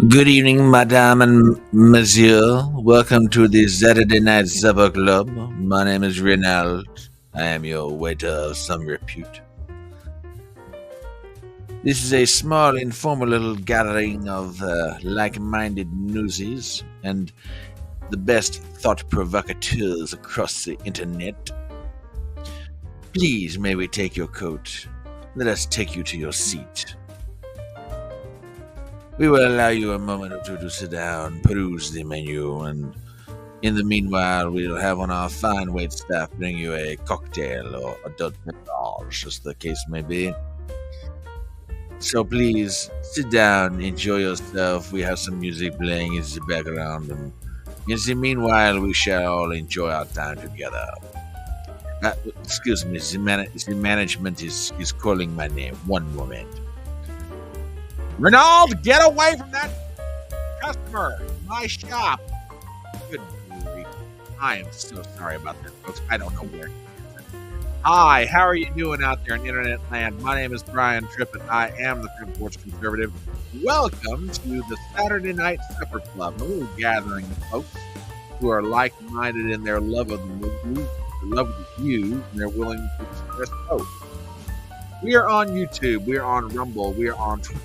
Good evening, madame and monsieur. Welcome to the Saturday Night Supper Club. My name is Reynald. I am your waiter of some repute. This is a small, informal little gathering of like-minded News-ees and the best thought provocateurs across the internet. Please, may we take your coat? Let us take you to your seat. We will allow you a moment or two to sit down, peruse the menu, and in the meanwhile, we'll have on our fine wait staff bring you a cocktail or adult beverage, as the case may be. So please sit down, enjoy yourself. We have some music playing in the background, and in the meanwhile, we shall all enjoy our time together. Excuse me, the management is calling my name. One moment. Reynald, get away from that customer! My shop! Good grief. I am so sorry about that, folks. I don't know where he is. Hi, how are you doing out there in internet land? My name is Brian Tripp, and I am the Porch Conservative. Welcome to the Saturday Night Supper Club, a little gathering of folks who are like-minded in their love of the movie, their love of the view, and they're willing to express both. We are on YouTube, we are on Rumble, we are on Twitter.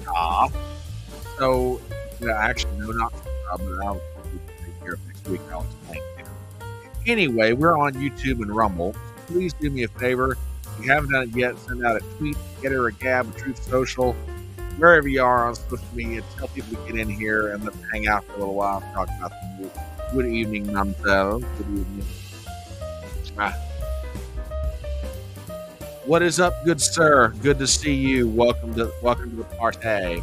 So, actually, no, not Twitter, but I'll take care of next week. I'll explain later. Anyway, we're on YouTube and Rumble. Please do me a favor. If you haven't done it yet, send out a tweet, Gettr, a Gab, a Truth Social, wherever you are on social media. Tell people to get in here and let's hang out for a little while and talk about the movie. Good evening, themselves. Good evening. What is up, good sir? Good to see you. Welcome to the party.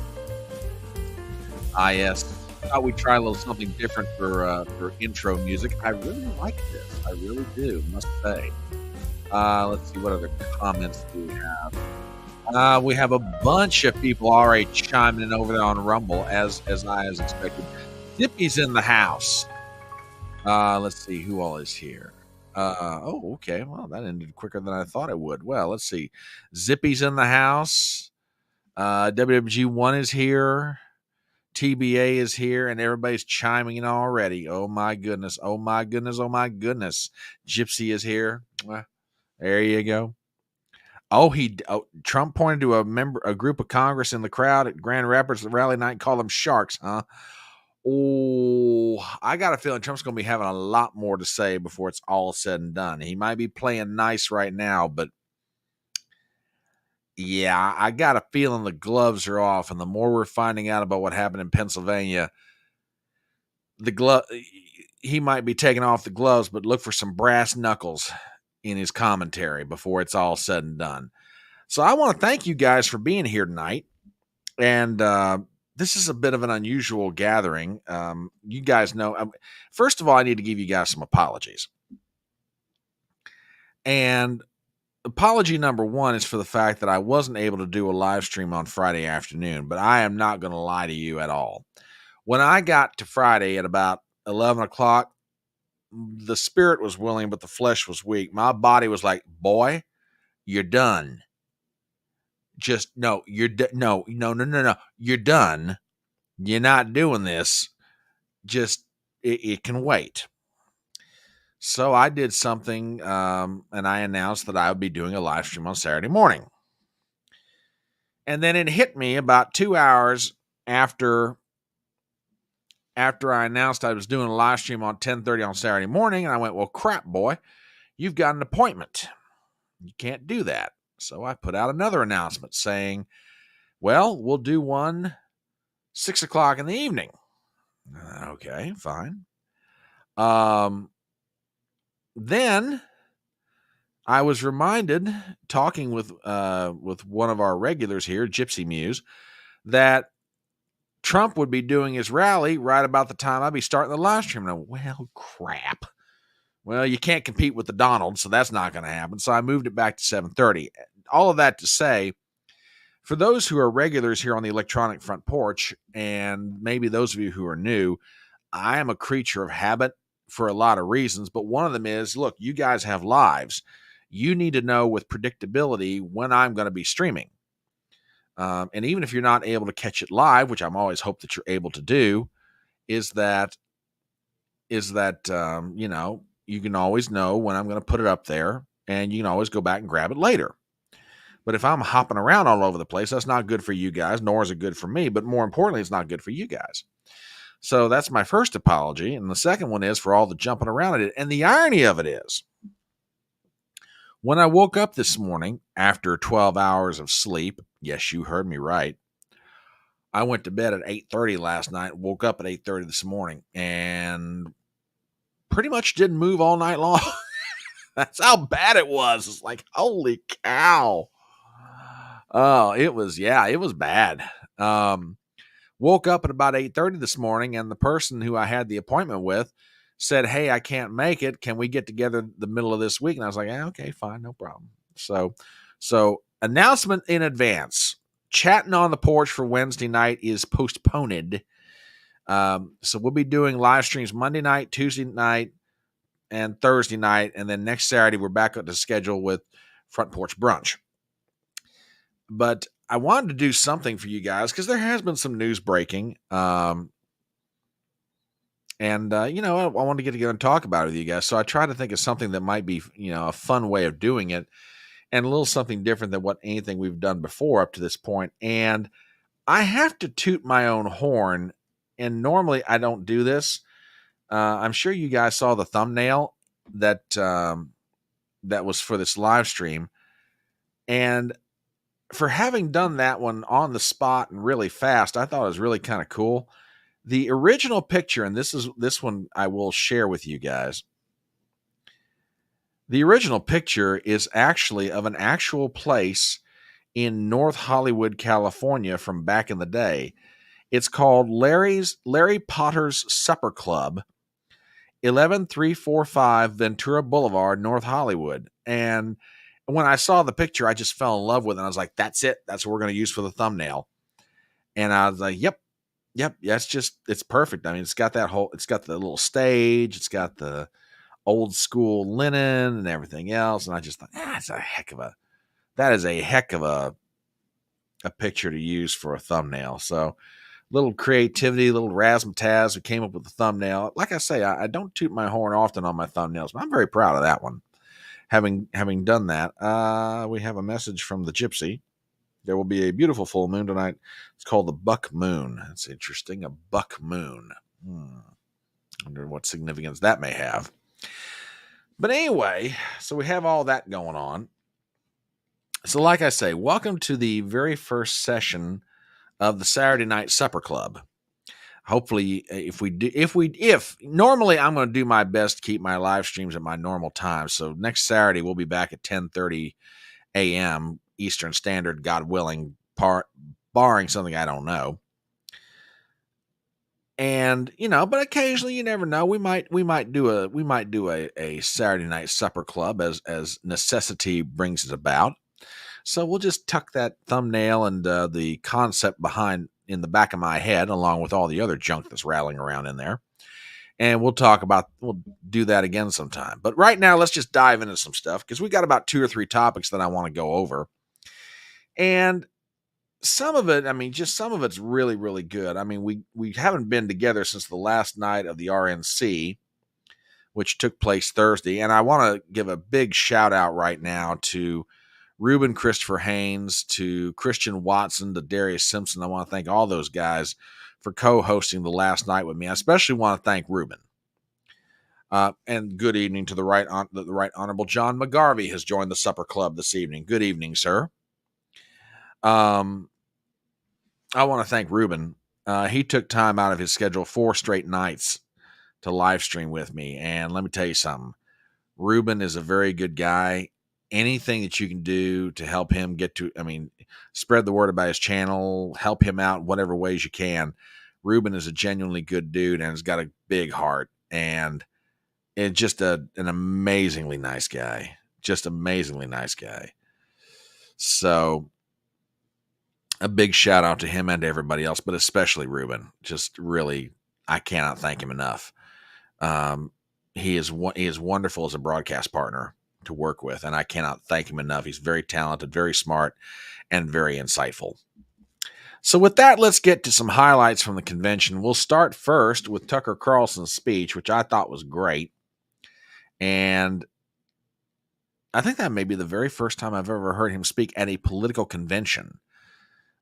Yes. Thought we'd try a little something different for intro music. I really like this. I really do, must say. Let's see what other comments do we have. We have a bunch of people already chiming in over there on Rumble, as I expected. Zippy's in the house. Let's see who all is here. Okay. Well, that ended quicker than I thought it would. Well, let's see. Zippy's in the house. WWG1 is here. TBA is here, and everybody's chiming in already. Oh my goodness. Oh my goodness. Oh my goodness. Gypsy is here. There you go. Trump pointed to a group of Congress in the crowd at Grand Rapids rally night and called them sharks, huh? Oh, I got a feeling Trump's going to be having a lot more to say before it's all said and done. He might be playing nice right now, but yeah, I got a feeling the gloves are off. And the more we're finding out about what happened in Pennsylvania, he might be taking off the gloves, but look for some brass knuckles in his commentary before it's all said and done. So I want to thank you guys for being here tonight. And this is a bit of an unusual gathering. You guys know, first of all, I need to give you guys some apologies. And apology number one is for the fact that I wasn't able to do a live stream on Friday afternoon, but I am not going to lie to you at all. When I got to Friday at about 11 o'clock, the spirit was willing, but the flesh was weak. My body was like, boy, you're done. Just no, you're no. You're done. You're not doing this. Just it can wait. So I did something, and I announced that I would be doing a live stream on Saturday morning. And then it hit me about 2 hours after I announced I was doing a live stream on 10:30 on Saturday morning, and I went, well, crap, boy, you've got an appointment. You can't do that. So I put out another announcement saying, well, we'll do one 6 o'clock in the evening. Okay, fine. Then I was reminded, talking with one of our regulars here, Gypsy Muse, that Trump would be doing his rally right about the time I'd be starting the live stream. And well, crap. Well, you can't compete with the Donald, so that's not going to happen. So I moved it back to 7:30. All of that to say, for those who are regulars here on the Electronic Front Porch, and maybe those of you who are new, I am a creature of habit for a lot of reasons, but one of them is, look, you guys have lives. You need to know with predictability when I'm going to be streaming. and even if you're not able to catch it live, which I'm always hope that you're able to do, is that you can always know when I'm going to put it up there, and you can always go back and grab it later. But if I'm hopping around all over the place, that's not good for you guys, nor is it good for me. But more importantly, it's not good for you guys. So that's my first apology. And the second one is for all the jumping around it. And the irony of it is, when I woke up this morning after 12 hours of sleep, yes, you heard me right, I went to bed at 8:30 last night, woke up at 8:30 this morning, and pretty much didn't move all night long. That's how bad it was. It's like, holy cow. Oh, it was bad. Woke up at about 8:30 this morning, and the person who I had the appointment with said, "Hey, I can't make it. Can we get together the middle of this week?" And I was like, okay, fine, no problem. So announcement in advance. Chatting on the porch for Wednesday night is postponed. So we'll be doing live streams Monday night, Tuesday night, and Thursday night. And then next Saturday, we're back up to schedule with Front Porch Brunch. But I wanted to do something for you guys because there has been some news breaking. I wanted to get together and talk about it with you guys. So I tried to think of something that might be, a fun way of doing it and a little something different than anything we've done before up to this point. And I have to toot my own horn. And normally I don't do this. I'm sure you guys saw the thumbnail that was for this live stream. And for having done that one on the spot and really fast, I thought it was really kind of cool. The original picture, and this one I will share with you guys. The original picture is actually of an actual place in North Hollywood, California from back in the day. It's called Larry Potter's Supper Club, 11345 Ventura Boulevard, North Hollywood. And when I saw the picture, I just fell in love with it. And I was like, that's it. That's what we're going to use for the thumbnail. And I was like, yep. It's perfect. I mean, it's got the little stage. It's got the old school linen and everything else. And I just thought, that is a heck of a picture to use for a thumbnail. So little creativity, little razzmatazz. We came up with the thumbnail. Like I say, I don't toot my horn often on my thumbnails, but I'm very proud of that one. Having done that, we have a message from the Gypsy. There will be a beautiful full moon tonight. It's called the Buck Moon. It's interesting, a Buck Moon. I wonder what significance that may have. But anyway, so we have all that going on. So like I say, welcome to the very first session of the Saturday Night Supper Club. Hopefully, if normally I'm going to do my best to keep my live streams at my normal time. So next Saturday, we'll be back at 10:30 a.m. Eastern Standard, God willing, barring something I don't know. And, but occasionally you never know. We might do a Saturday Night Supper Club as necessity brings it about. So we'll just tuck that thumbnail and the concept behind in the back of my head, along with all the other junk that's rattling around in there. And we'll do that again sometime. But right now, let's just dive into some stuff because we got about 2 or 3 topics that I want to go over. And some of it's really, really good. I mean, we haven't been together since the last night of the RNC, which took place Thursday. And I want to give a big shout out right now to Ruben Christopher Haynes, to Christian Watson, to Darius Simpson. I want to thank all those guys for co-hosting the last night with me. I especially want to thank Ruben. And good evening to the Right Honorable John McGarvey has joined the Supper Club this evening. Good evening, sir. I want to thank Ruben. He took time out of his schedule 4 straight nights to live stream with me. And let me tell you something. Ruben is a very good guy. Anything that you can do to help him spread the word about his channel, help him out in whatever ways you can. Ruben is a genuinely good dude and has got a big heart. And it's just an amazingly nice guy. Just amazingly nice guy. So a big shout out to him and to everybody else, but especially Ruben. Just really, I cannot thank him enough. He is wonderful as a broadcast partner to work with, and I cannot thank him enough. He's very talented, very smart, and very insightful. So with that, let's get to some highlights from the convention. We'll start first with Tucker Carlson's speech, which I thought was great. And I think that may be the very first time I've ever heard him speak at a political convention.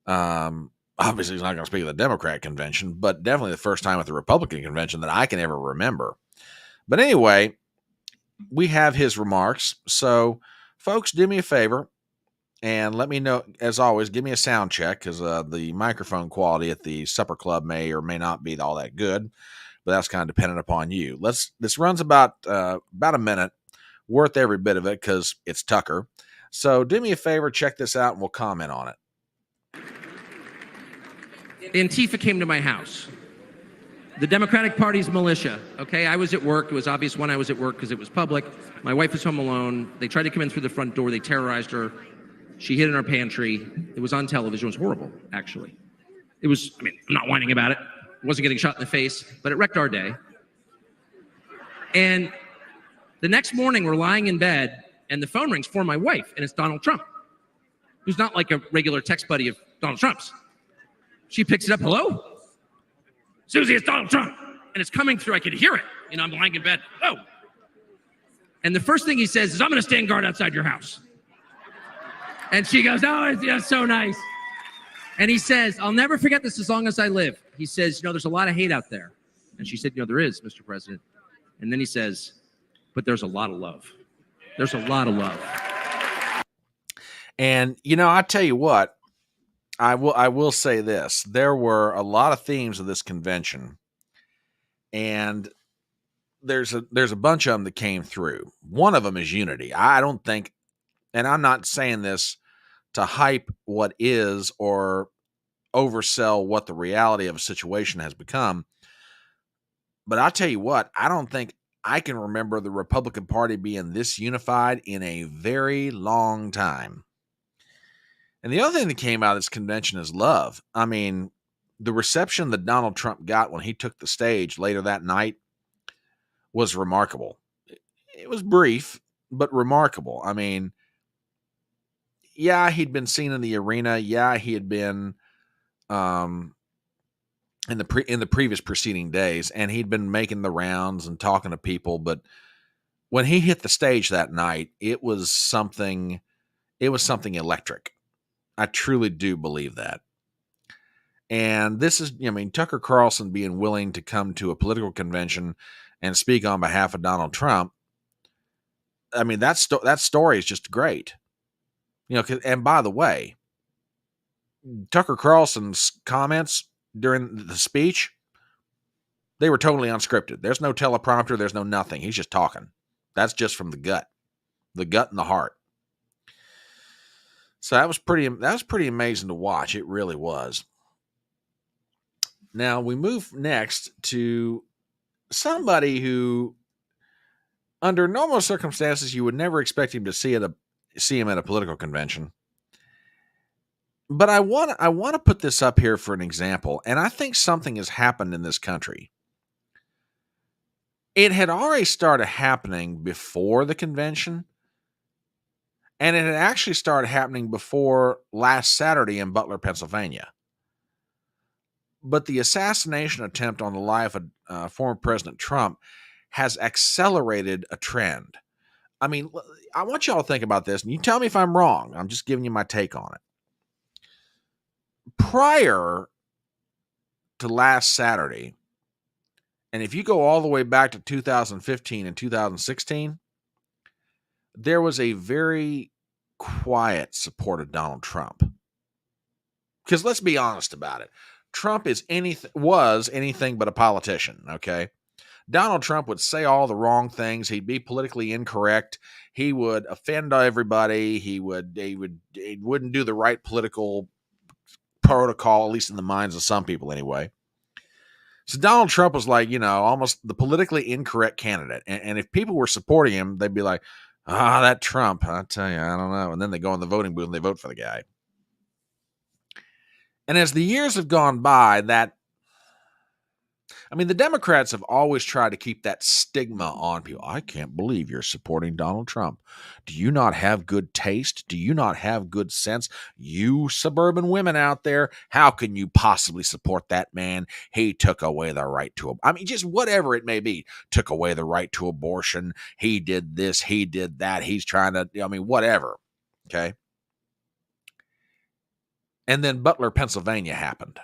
Obviously, he's not going to speak at the Democrat convention, but definitely the first time at the Republican convention that I can ever remember. But anyway, we have his remarks. So, folks, do me a favor and let me know, as always, give me a sound check because the microphone quality at the supper club may or may not be all that good, but that's kind of dependent upon you. This runs about a minute, worth every bit of it because it's Tucker. So do me a favor, check this out, and we'll comment on it. Antifa came to my house. The Democratic Party's militia. Okay, I was at work. It was obvious when I was at work because it was public. My wife was home alone. They tried to come in through the front door. They terrorized her. She hid in our pantry. It was on television. It was horrible, actually. It was, I'm not whining about it. I wasn't getting shot in the face, but it wrecked our day. And the next morning, we're lying in bed, and the phone rings for my wife, and it's Donald Trump, who's not like a regular text buddy of Donald Trump's. She picks it up. Hello? Susie, it's Donald Trump. And it's coming through. I could hear it. I'm lying in bed. Oh. And the first thing he says is, I'm going to stand guard outside your house. And she goes, oh, it's so nice. And he says, I'll never forget this as long as I live. He says, there's a lot of hate out there. And she said, there is, Mr. President. And then he says, but there's a lot of love. There's a lot of love. And, I tell you what, I will say this. There were a lot of themes of this convention, and there's a bunch of them that came through. One of them is unity. I don't think, and I'm not saying this to hype what is or oversell what the reality of a situation has become, but I'll tell you what, I don't think I can remember the Republican Party being this unified in a very long time. And the other thing that came out of this convention is love. The reception that Donald Trump got when he took the stage later that night was remarkable. It was brief, but remarkable. Yeah, he'd been seen in the arena. Yeah, he had been in the previous preceding days, and he'd been making the rounds and talking to people. But when he hit the stage that night, it was something electric. I truly do believe that. And this is, Tucker Carlson being willing to come to a political convention and speak on behalf of Donald Trump. That story is just great. And by the way, Tucker Carlson's comments during the speech, they were totally unscripted. There's no teleprompter. There's no nothing. He's just talking. That's just from the gut and the heart. So that was pretty amazing to watch. It really was. Now we move next to somebody who, under normal circumstances, you would never expect him to see him at a political convention. But I want to put this up here for an example, and I think something has happened in this country. It had already started happening before the convention. And it had actually started happening before last Saturday in Butler, Pennsylvania. But the assassination attempt on the life of former President Trump has accelerated a trend. I want y'all to think about this, and you tell me if I'm wrong. I'm just giving you my take on it. Prior to last Saturday, and if you go all the way back to 2015 and 2016, there was a very quiet support of Donald Trump. Because let's be honest about it. Trump was anything but a politician, okay? Donald Trump would say all the wrong things. He'd be politically incorrect. He would offend everybody. He wouldn't do the right political protocol, at least in the minds of some people anyway. So Donald Trump was like, almost the politically incorrect candidate. And if people were supporting him, they'd be like, that Trump, I tell you, I don't know. And then they go in the voting booth and they vote for the guy. And as the years have gone by, I mean, the Democrats have always tried to keep that stigma on people. I can't believe you're supporting Donald Trump. Do you not have good taste? Do you not have good sense? You suburban women out there, how can you possibly support that man? He took away the right to, I mean, just whatever it may be, took away the right to abortion. He did this, he did that. He's trying to, I mean, whatever. Okay. And then Butler, Pennsylvania happened.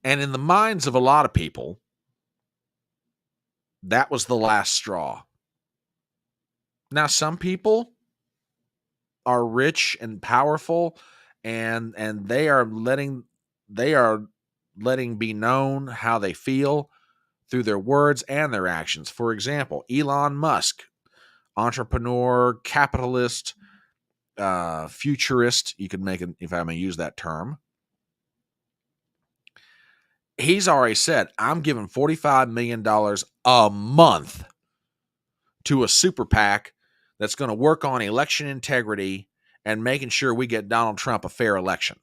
And in the minds of a lot of people, that was the last straw. Now, some people are rich and powerful, and they are letting be known how they feel through their words and their actions. For example, Elon Musk, entrepreneur, capitalist, futurist, you could make it, if I may use that term. He's already said, I'm giving $45 million a month to a super PAC that's going to work on election integrity and making sure we get Donald Trump a fair election.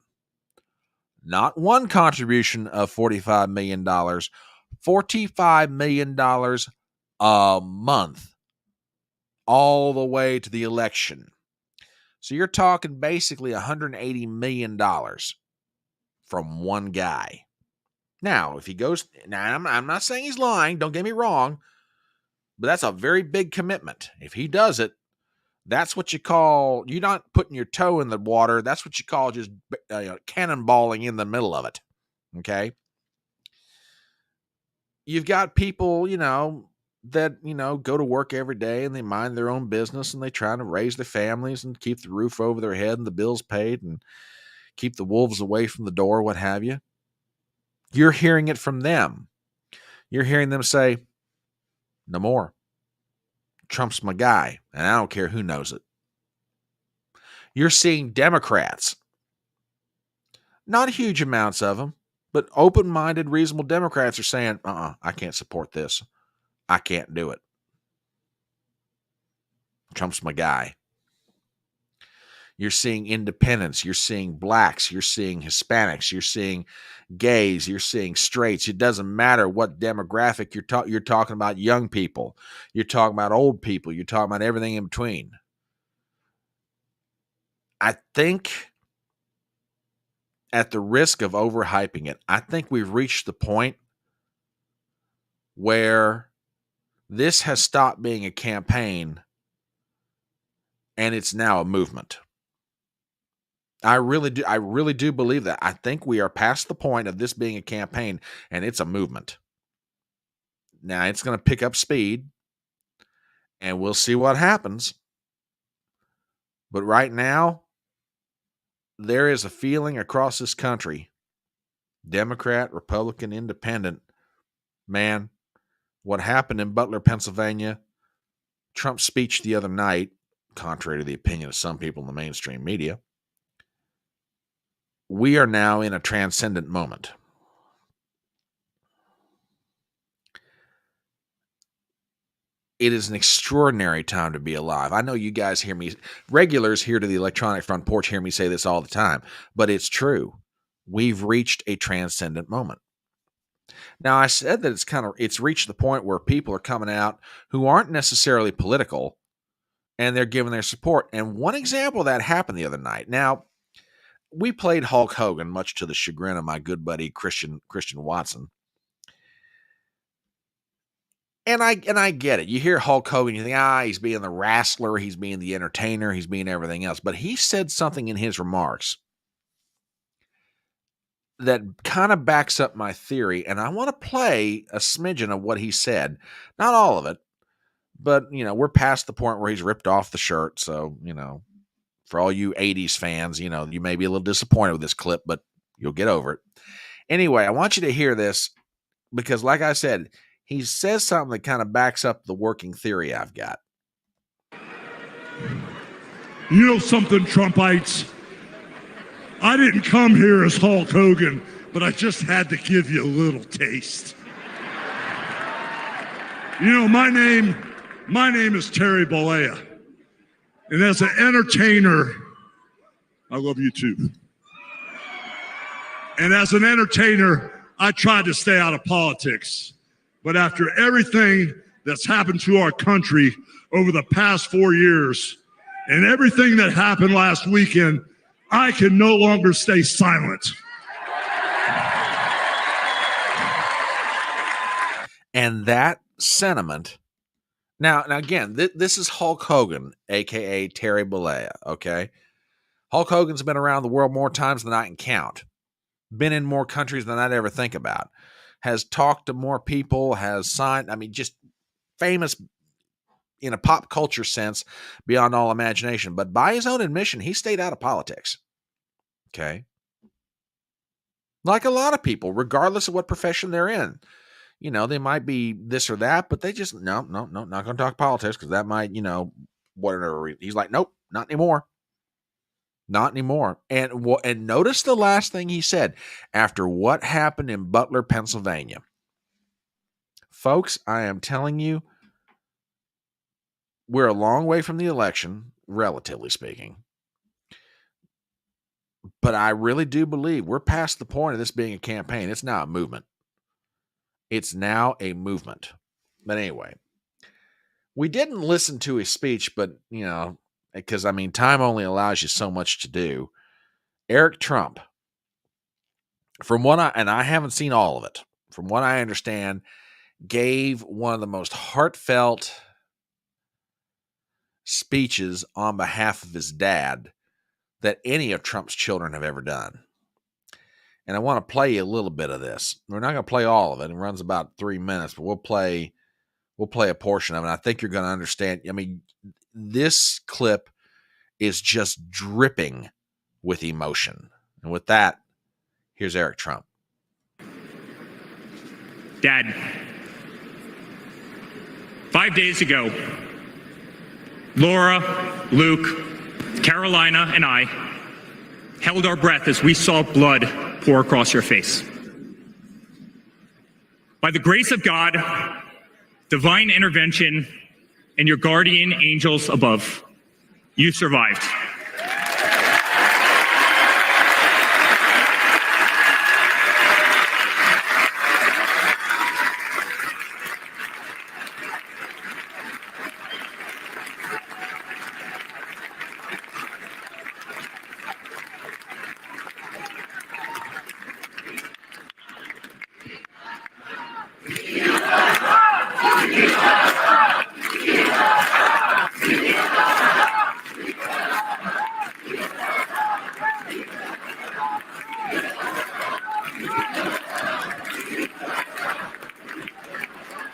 Not one contribution of $45 million, $45 million a month, all the way to the election. So you're talking basically $180 million from one guy. Now, if he goes, now I'm not saying he's lying, don't get me wrong, but that's a very big commitment. If he does it, that's what you call, you're not putting your toe in the water. That's what you call just cannonballing in the middle of it. Okay. You've got people, that, go to work every day and they mind their own business and they try to raise their families and keep the roof over their head and the bills paid and keep the wolves away from the door, what have you. You're hearing it from them. You're hearing them say, no more. Trump's my guy, and I don't care who knows it. You're seeing Democrats, not huge amounts of them, but open-minded, reasonable Democrats are saying, I can't support this. I can't do it. Trump's my guy. You're seeing independents. You're seeing blacks. You're seeing Hispanics. You're seeing gays. You're seeing straights. It doesn't matter what demographic you're talking about. Young people. You're talking about old people. You're talking about everything in between. I think, at the risk of overhyping it, I think we've reached the point where this has stopped being a campaign and it's now a movement. I really do believe that. I think we are past the point of this being a campaign and it's a movement. Now it's going to pick up speed and we'll see what happens. But right now, there is a feeling across this country, Democrat, Republican, Independent, man, what happened in Butler, Pennsylvania, Trump's speech the other night, contrary to the opinion of some people in the mainstream media, we are now in a transcendent moment. It is an extraordinary time to be alive. I know you guys hear me, regulars here to the Electronic Front Porch hear me say this all the time, but it's true. We've reached a transcendent moment. Now, I said that it's reached the point where people are coming out who aren't necessarily political and they're giving their support. And one example of that happened the other night. Now, we played Hulk Hogan, much to the chagrin of my good buddy Christian Watson. And I get it. You hear Hulk Hogan, you think, he's being the wrestler, he's being the entertainer, he's being everything else. But he said something in his remarks that kind of backs up my theory. And I want to play a smidgen of what he said. Not all of it, but, we're past the point where he's ripped off the shirt. So, for all you 80s fans, you may be a little disappointed with this clip, but you'll get over it. Anyway, I want you to hear this because, like I said, he says something that kind of backs up the working theory I've got. You know something, Trumpites? I didn't come here as Hulk Hogan, but I just had to give you a little taste. My name is Terry Bollea. And as an entertainer, I love you too. And as an entertainer, I tried to stay out of politics. But after everything that's happened to our country over the past 4 years and everything that happened last weekend, I can no longer stay silent. And that sentiment. Now again, this is Hulk Hogan, aka Terry Bollea. Okay, Hulk Hogan's been around the world more times than I can count. Been in more countries than I'd ever think about. Has talked to more people. Has signed. I mean, just famous in a pop culture sense beyond all imagination. But by his own admission, he stayed out of politics. Okay, like a lot of people, regardless of what profession they're in. You know, they might be this or that, but they just, no, not going to talk politics because that might, whatever. He's like, nope, not anymore. Not anymore. And notice the last thing he said after what happened in Butler, Pennsylvania. Folks, I am telling you, we're a long way from the election, relatively speaking. But I really do believe we're past the point of this being a campaign. It's now a movement. It's now a movement. But anyway, we didn't listen to his speech, but, because, time only allows you so much to do. Eric Trump, I haven't seen all of it, from what I understand, gave one of the most heartfelt speeches on behalf of his dad that any of Trump's children have ever done. And I want to play you a little bit of this. We're not going to play all of it. It runs about 3 minutes, but we'll play a portion of it. I think you're going to understand. This clip is just dripping with emotion. And with that, here's Eric Trump. Dad, 5 days ago, Laura, Luke, Carolina, and I held our breath as we saw blood pour across your face. By the grace of God, divine intervention, and your guardian angels above, you survived.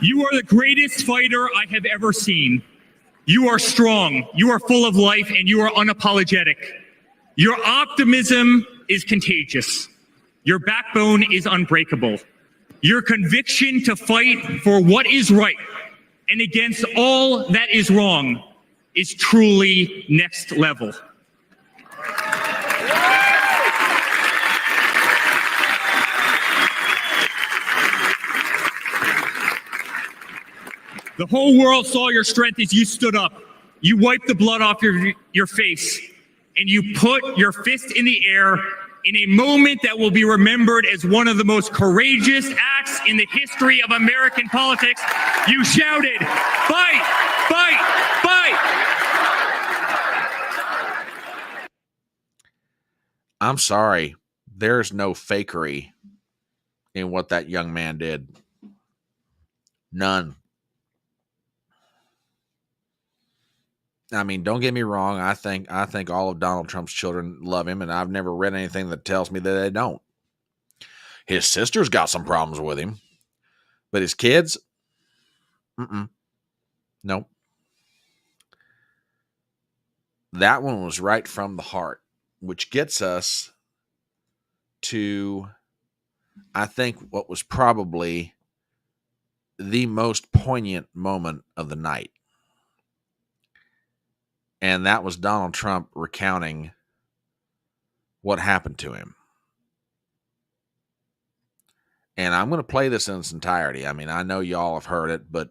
You are the greatest fighter I have ever seen. You are strong, you are full of life, and you are unapologetic. Your optimism is contagious. Your backbone is unbreakable. Your conviction to fight for what is right and against all that is wrong is truly next level. The whole world saw your strength as you stood up. You wiped the blood off your face, and you put your fist in the air in a moment that will be remembered as one of the most courageous acts in the history of American politics. You shouted, "Fight, fight, fight!" I'm sorry. There's no fakery in what that young man did. None. Don't get me wrong. I think all of Donald Trump's children love him, and I've never read anything that tells me that they don't. His sister's got some problems with him, but his kids, nope. That one was right from the heart, which gets us to, I think, what was probably the most poignant moment of the night. And that was Donald Trump recounting what happened to him. And I'm going to play this in its entirety. I know y'all have heard it, but,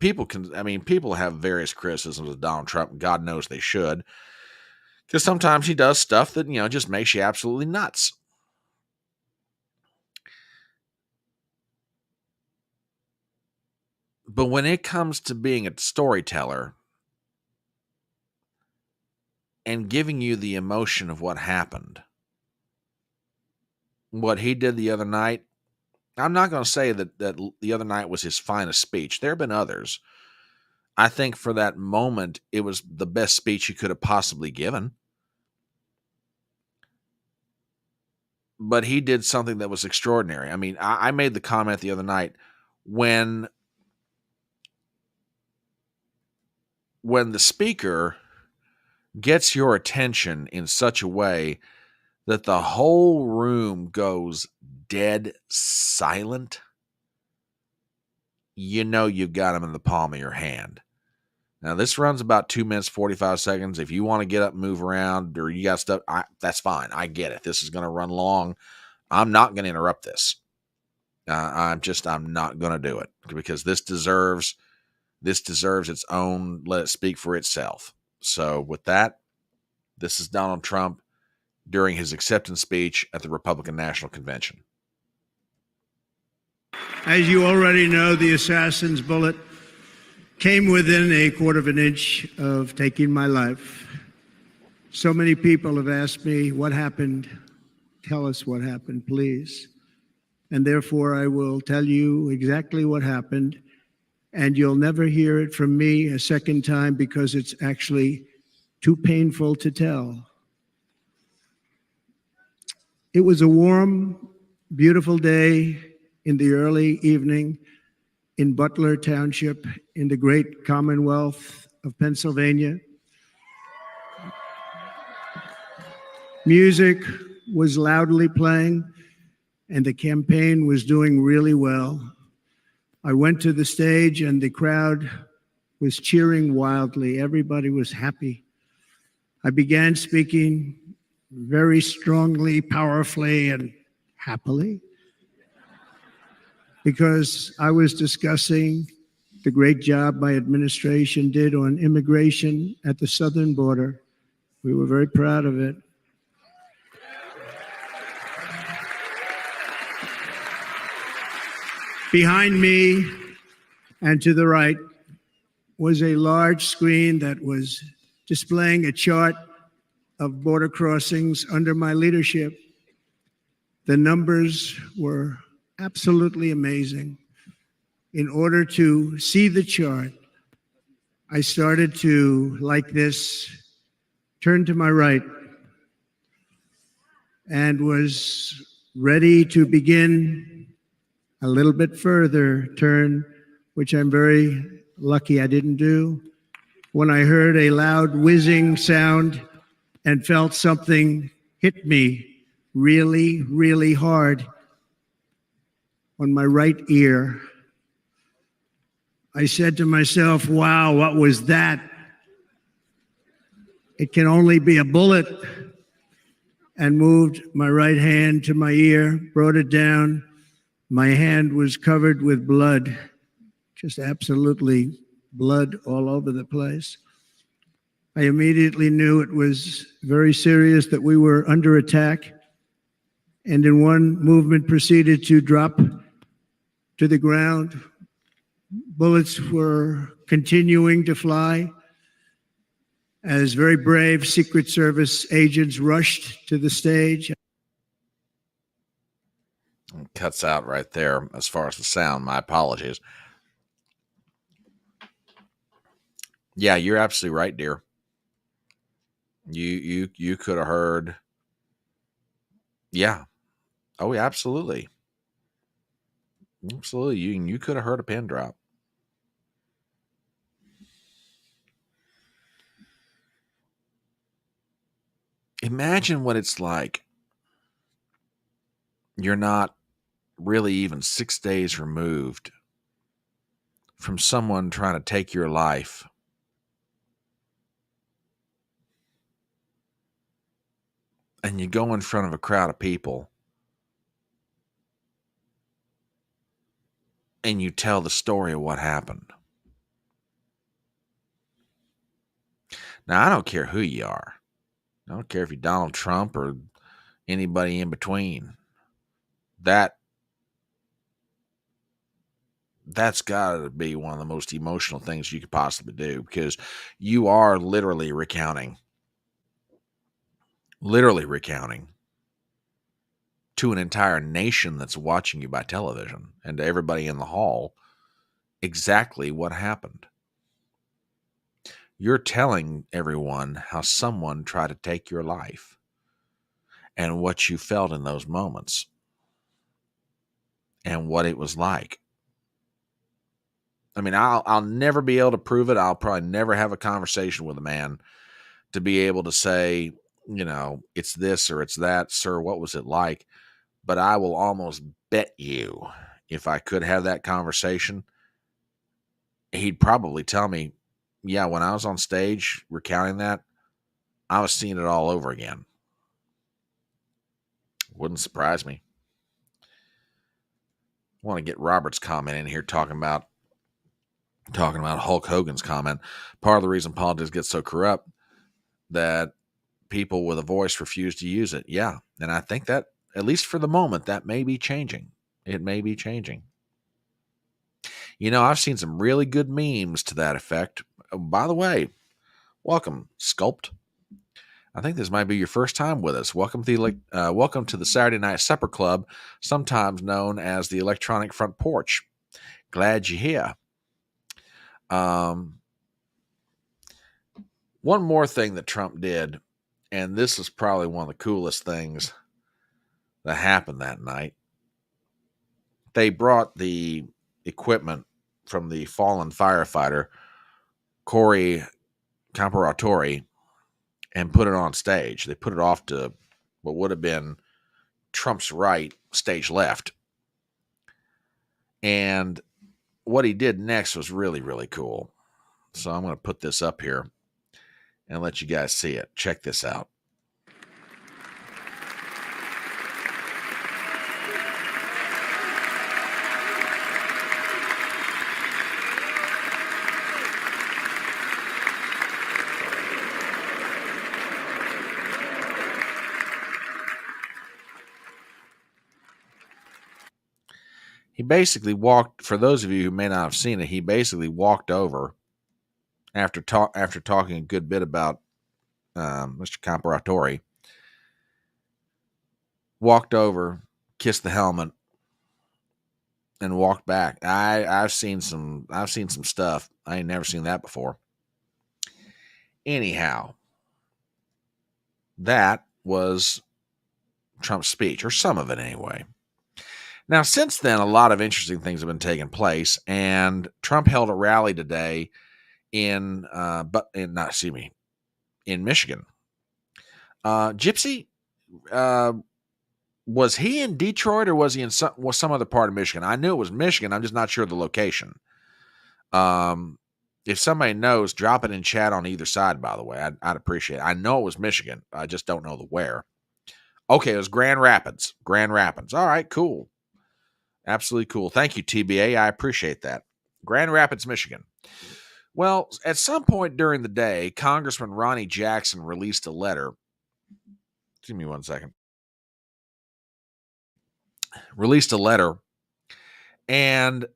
people have various criticisms of Donald Trump. God knows they should. Because sometimes he does stuff that, just makes you absolutely nuts. But when it comes to being a storyteller and giving you the emotion of what happened, what he did the other night, I'm not going to say that the other night was his finest speech. There have been others. I think for that moment, it was the best speech he could have possibly given. But he did something that was extraordinary. I mean, I made the comment the other night when the speaker gets your attention in such a way that the whole room goes dead silent, you've got him in the palm of your hand. Now, this runs about 2 minutes, 45 seconds. If you want to get up and move around or you got stuff, that's fine. I get it. This is going to run long. I'm not going to interrupt this. I'm not going to do it because this deserves its own, let it speak for itself. So with that, this is Donald Trump during his acceptance speech at the Republican National Convention. As you already know, the assassin's bullet came within a quarter of an inch of taking my life. So many people have asked me, what happened? Tell us what happened, please. And therefore, I will tell you exactly what happened. And you'll never hear it from me a second time because it's actually too painful to tell. It was a warm, beautiful day in the early evening in Butler Township in the great Commonwealth of Pennsylvania. Music was loudly playing and the campaign was doing really well. I went to the stage and the crowd was cheering wildly. Everybody was happy. I began speaking very strongly, powerfully, and happily because I was discussing the great job my administration did on immigration at the southern border. We were very proud of it. Behind me and to the right was a large screen that was displaying a chart of border crossings under my leadership. The numbers were absolutely amazing. In order to see the chart, I started to, like this, turn to my right and was ready to begin a little bit further turn, which I'm very lucky I didn't do, when I heard a loud whizzing sound and felt something hit me really, really hard on my right ear. I said to myself, wow, what was that? It can only be a bullet. And moved my right hand to my ear, brought it down. My hand was covered with blood, just absolutely blood all over the place. I immediately knew it was very serious, that we were under attack, and in one movement proceeded to drop to the ground. Bullets were continuing to fly as very brave Secret Service agents rushed to the stage. It cuts out right there as far as the sound. My apologies. Yeah, you're absolutely right, dear. You could have heard. Yeah. Oh, yeah, absolutely. Absolutely. You could have heard a pin drop. Imagine what it's like. You're not really even 6 days removed from someone trying to take your life. And you go in front of a crowd of people and you tell the story of what happened. Now, I don't care who you are. I don't care if you're Donald Trump or anybody in between. That's got to be one of the most emotional things you could possibly do, because you are literally recounting to an entire nation that's watching you by television and to everybody in the hall exactly what happened. You're telling everyone how someone tried to take your life and what you felt in those moments and what it was like. I mean, I'll never be able to prove it. I'll probably never have a conversation with a man to be able to say, it's this or it's that. Sir, what was it like? But I will almost bet you, if I could have that conversation, he'd probably tell me, yeah, when I was on stage recounting that, I was seeing it all over again. Wouldn't surprise me. I want to get Robert's comment in here talking about Hulk Hogan's comment. Part of the reason politics gets so corrupt that people with a voice refuse to use it. Yeah. And I think that, at least for the moment, that may be changing. It may be changing. I've seen some really good memes to that effect. Oh, by the way, welcome, Sculpt. I think this might be your first time with us. Welcome to the Saturday Night Supper Club, sometimes known as the Electronic Front Porch. Glad you're here. One more thing that Trump did, and this is probably one of the coolest things that happened that night. They brought the equipment from the fallen firefighter, Corey Camperatori, and put it on stage. They put it off to what would have been Trump's right, stage left. And what he did next was really, really cool. So I'm going to put this up here and let you guys see it. Check this out. He basically walked, for those of you who may not have seen it, he basically walked over after talking a good bit about Mr. Camperatori, walked over, kissed the helmet, and walked back. I've seen some stuff. I ain't never seen that before. Anyhow, that was Trump's speech, or some of it anyway. Now, since then, a lot of interesting things have been taking place, and Trump held a rally today in Michigan. Gypsy, was he in Detroit or was he in some other part of Michigan? I knew it was Michigan. I'm just not sure the location. If somebody knows, drop it in chat on either side, by the way. I'd appreciate it. I know it was Michigan. I just don't know the where. Okay, it was Grand Rapids. Grand Rapids. All right, cool. Absolutely cool. Thank you, TBA. I appreciate that. Grand Rapids, Michigan. Well, at some point during the day, Congressman Ronnie Jackson released a letter. Give me 1 second. Released a letter, and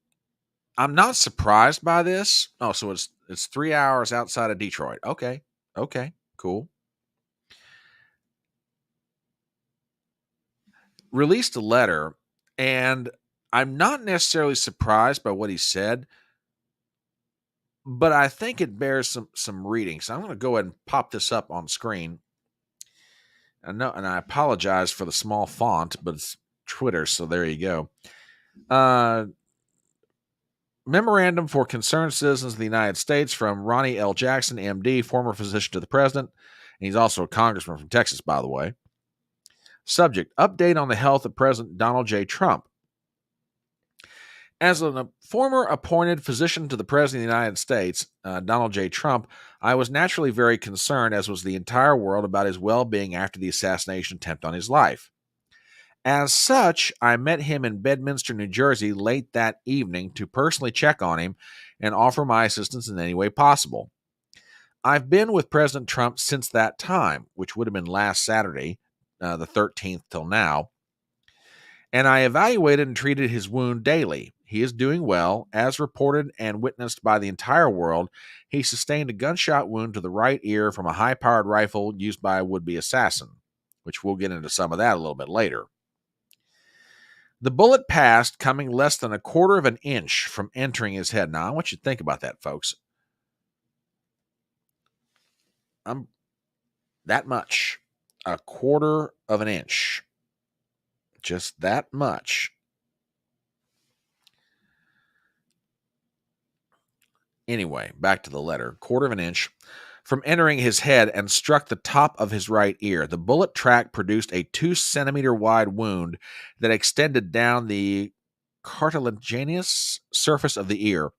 I'm not surprised by this. Oh, so it's 3 hours outside of Detroit. Okay, cool. Released a letter, and I'm not necessarily surprised by what he said, but I think it bears some reading. So I'm going to go ahead and pop this up on screen. And I apologize for the small font, but it's Twitter, so there you go. Memorandum for Concerned Citizens of the United States from Ronnie L. Jackson, MD, former physician to the president. And he's also a congressman from Texas, by the way. Subject: update on the health of President Donald J. Trump. As a former appointed physician to the President of the United States, Donald J. Trump, I was naturally very concerned, as was the entire world, about his well-being after the assassination attempt on his life. As such, I met him in Bedminster, New Jersey late that evening to personally check on him and offer my assistance in any way possible. I've been with President Trump since that time, which would have been last Saturday, the 13th till now, and I evaluated and treated his wound daily. He is doing well. As reported and witnessed by the entire world, he sustained a gunshot wound to the right ear from a high-powered rifle used by a would-be assassin, which we'll get into some of that a little bit later. The bullet passed, coming less than a quarter of an inch from entering his head. Now, I want you to think about that, folks. That much. A quarter of an inch. Just that much. Anyway, back to the letter. Quarter of an inch from entering his head and struck the top of his right ear. The bullet track produced a 2-centimeter wide wound that extended down the cartilaginous surface of the ear.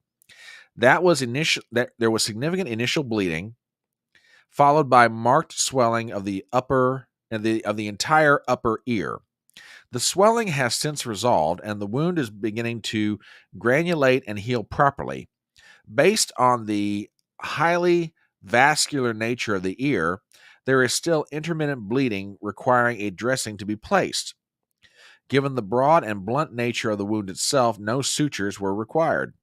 There was significant initial bleeding, followed by marked swelling of the entire upper ear. The swelling has since resolved, and the wound is beginning to granulate and heal properly. Based on the highly vascular nature of the ear, there is still intermittent bleeding requiring a dressing to be placed. Given the broad and blunt nature of the wound itself, no sutures were required.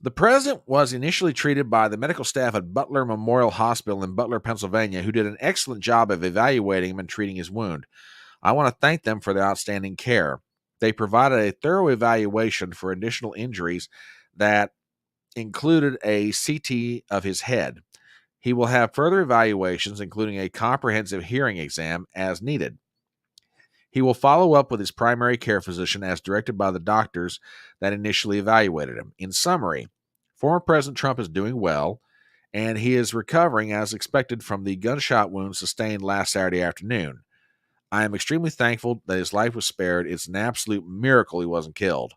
The president was initially treated by the medical staff at Butler Memorial Hospital in Butler, Pennsylvania, who did an excellent job of evaluating him and treating his wound. I want to thank them for their outstanding care. They provided a thorough evaluation for additional injuries that included a CT of his head. He will have further evaluations, including a comprehensive hearing exam, as needed. He will follow up with his primary care physician as directed by the doctors that initially evaluated him. In summary, former President Trump is doing well, and he is recovering as expected from the gunshot wound sustained last Saturday afternoon. I am extremely thankful that his life was spared. It's an absolute miracle he wasn't killed.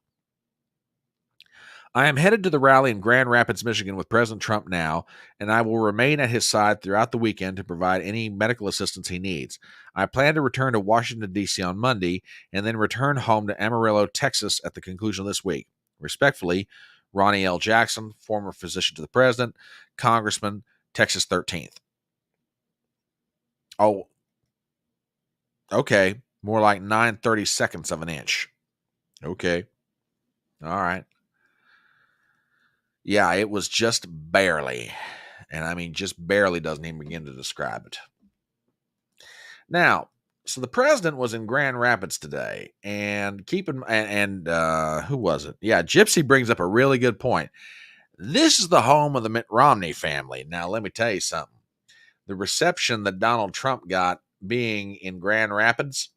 I am headed to the rally in Grand Rapids, Michigan with President Trump now, and I will remain at his side throughout the weekend to provide any medical assistance he needs. I plan to return to Washington, D.C. on Monday and then return home to Amarillo, Texas at the conclusion of this week. Respectfully, Ronnie L. Jackson, former physician to the president, Congressman, Texas 13th. Oh, okay. More like 9/32 of an inch. Okay. All right. Yeah, it was just barely. And I mean, just barely doesn't even begin to describe it. Now, so the president was in Grand Rapids today, and who was it? Yeah, Gypsy brings up a really good point. This is the home of the Mitt Romney family. Now, let me tell you something. The reception that Donald Trump got being in Grand Rapids,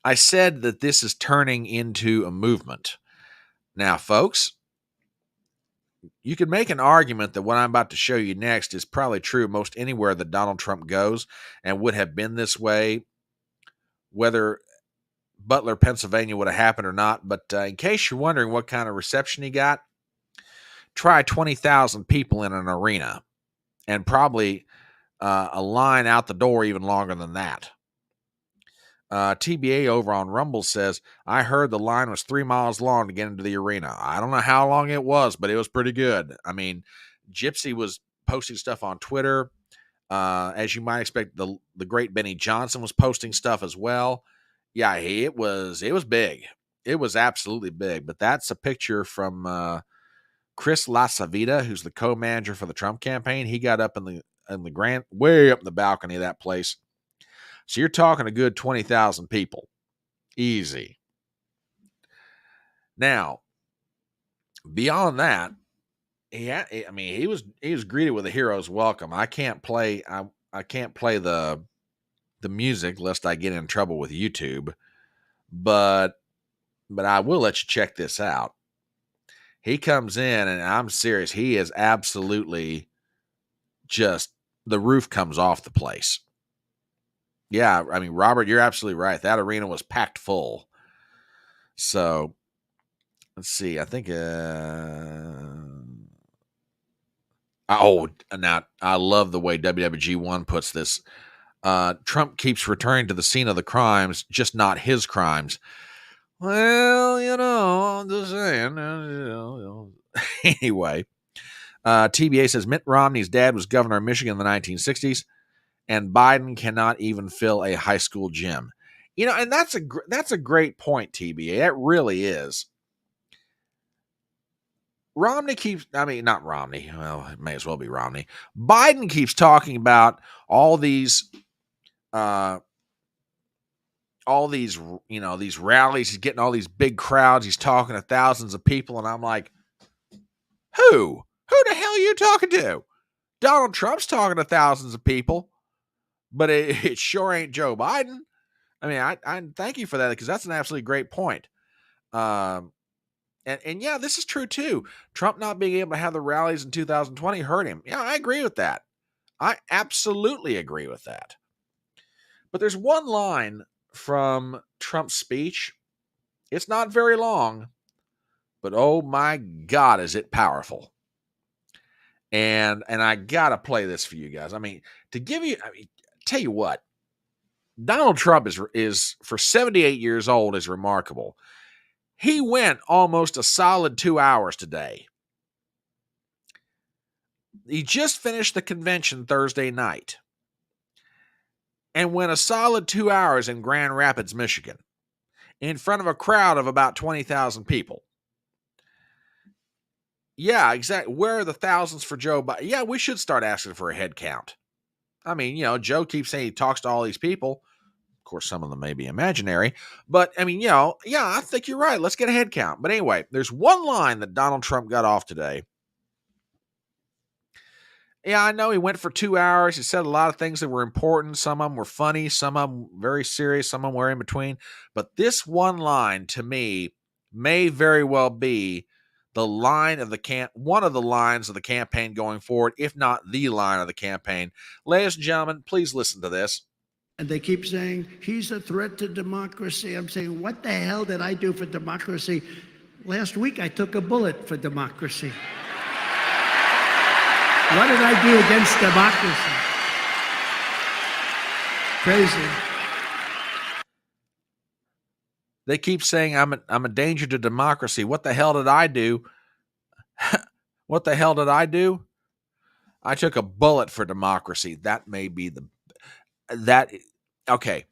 I said that this is turning into a movement. Now, folks, you could make an argument that what I'm about to show you next is probably true most anywhere that Donald Trump goes and would have been this way, whether Butler, Pennsylvania would have happened or not. But in case you're wondering what kind of reception he got, try 20,000 people in an arena and probably a line out the door even longer than that. TBA over on Rumble says, I heard the line was 3 miles long to get into the arena. I don't know how long it was, but it was pretty good. I mean, Gypsy was posting stuff on Twitter. As you might expect, the great Benny Johnson was posting stuff as well. Yeah, it was big. It was absolutely big. But that's a picture from Chris LaSavita, who's the co-manager for the Trump campaign. He got up in the grand, way up in the balcony of that place. So you're talking a good 20,000 people. Easy. Now, beyond that, he was greeted with a hero's welcome. I can't play the music lest I get in trouble with YouTube, but I will let you check this out. He comes in, and I'm serious, he is absolutely just, the roof comes off the place. Yeah, I mean, Robert, you're absolutely right. That arena was packed full. So, let's see. I think, now I love the way WWG1 puts this. Trump keeps returning to the scene of the crimes, just not his crimes. Well, I'm just saying. Anyway, TBA says Mitt Romney's dad was governor of Michigan in the 1960s, and Biden cannot even fill a high school gym. And that's a great point, TBA. It really is. Romney keeps, not Romney. Well, it may as well be Romney. Biden keeps talking about all these these rallies. He's getting all these big crowds. He's talking to thousands of people. And I'm like, who the hell are you talking to? Donald Trump's talking to thousands of people, but it sure ain't Joe Biden. I thank you for that, because that's an absolutely great point. And yeah, this is true too. Trump not being able to have the rallies in 2020 hurt him. Yeah, I agree with that. I absolutely agree with that. But there's one line from Trump's speech. It's not very long, but oh my God, is it powerful. And I gotta play this for you guys. Tell you what, Donald Trump is for 78 years old is remarkable. He went almost a solid 2 hours today. He just finished the convention Thursday night and went a solid 2 hours in Grand Rapids, Michigan, in front of a crowd of about 20,000 people. Yeah, exactly. Where are the thousands for Joe Biden? Yeah, we should start asking for a head count. Joe keeps saying he talks to all these people. Of course, some of them may be imaginary, but yeah, I think you're right. Let's get a head count. But anyway, there's one line that Donald Trump got off today. Yeah, I know he went for 2 hours. He said a lot of things that were important. Some of them were funny, some of them very serious, some of them were in between. But this one line, to me, may very well be the line of one of the lines of the campaign going forward, if not the line of the campaign. Ladies and gentlemen, please listen to this. And they keep saying, he's a threat to democracy. I'm saying, what the hell did I do for democracy? Last week, I took a bullet for democracy. What did I do against democracy? Crazy. They keep saying I'm a danger to democracy. What the hell did I do? What the hell did I do? I took a bullet for democracy. That may be okay.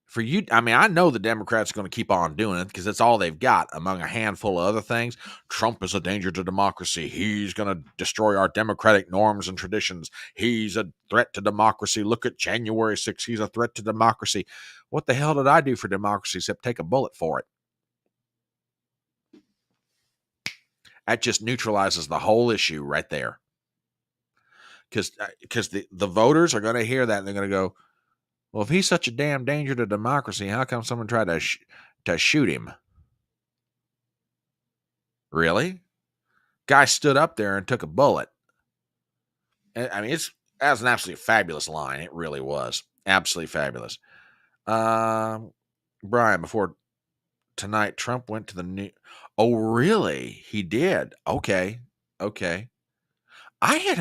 For you, I know the Democrats are going to keep on doing it because that's all they've got among a handful of other things. Trump is a danger to democracy. He's going to destroy our democratic norms and traditions. He's a threat to democracy. Look at January 6th. He's a threat to democracy. What the hell did I do for democracy except take a bullet for it? That just neutralizes the whole issue right there. Because the voters are going to hear that and they're going to go, well, if he's such a damn danger to democracy, how come someone tried to shoot him? Really? Guy stood up there and took a bullet. That was an absolutely fabulous line. It really was. Absolutely fabulous. Brian, before tonight, Trump went to the new... Oh, really? He did? Okay. I had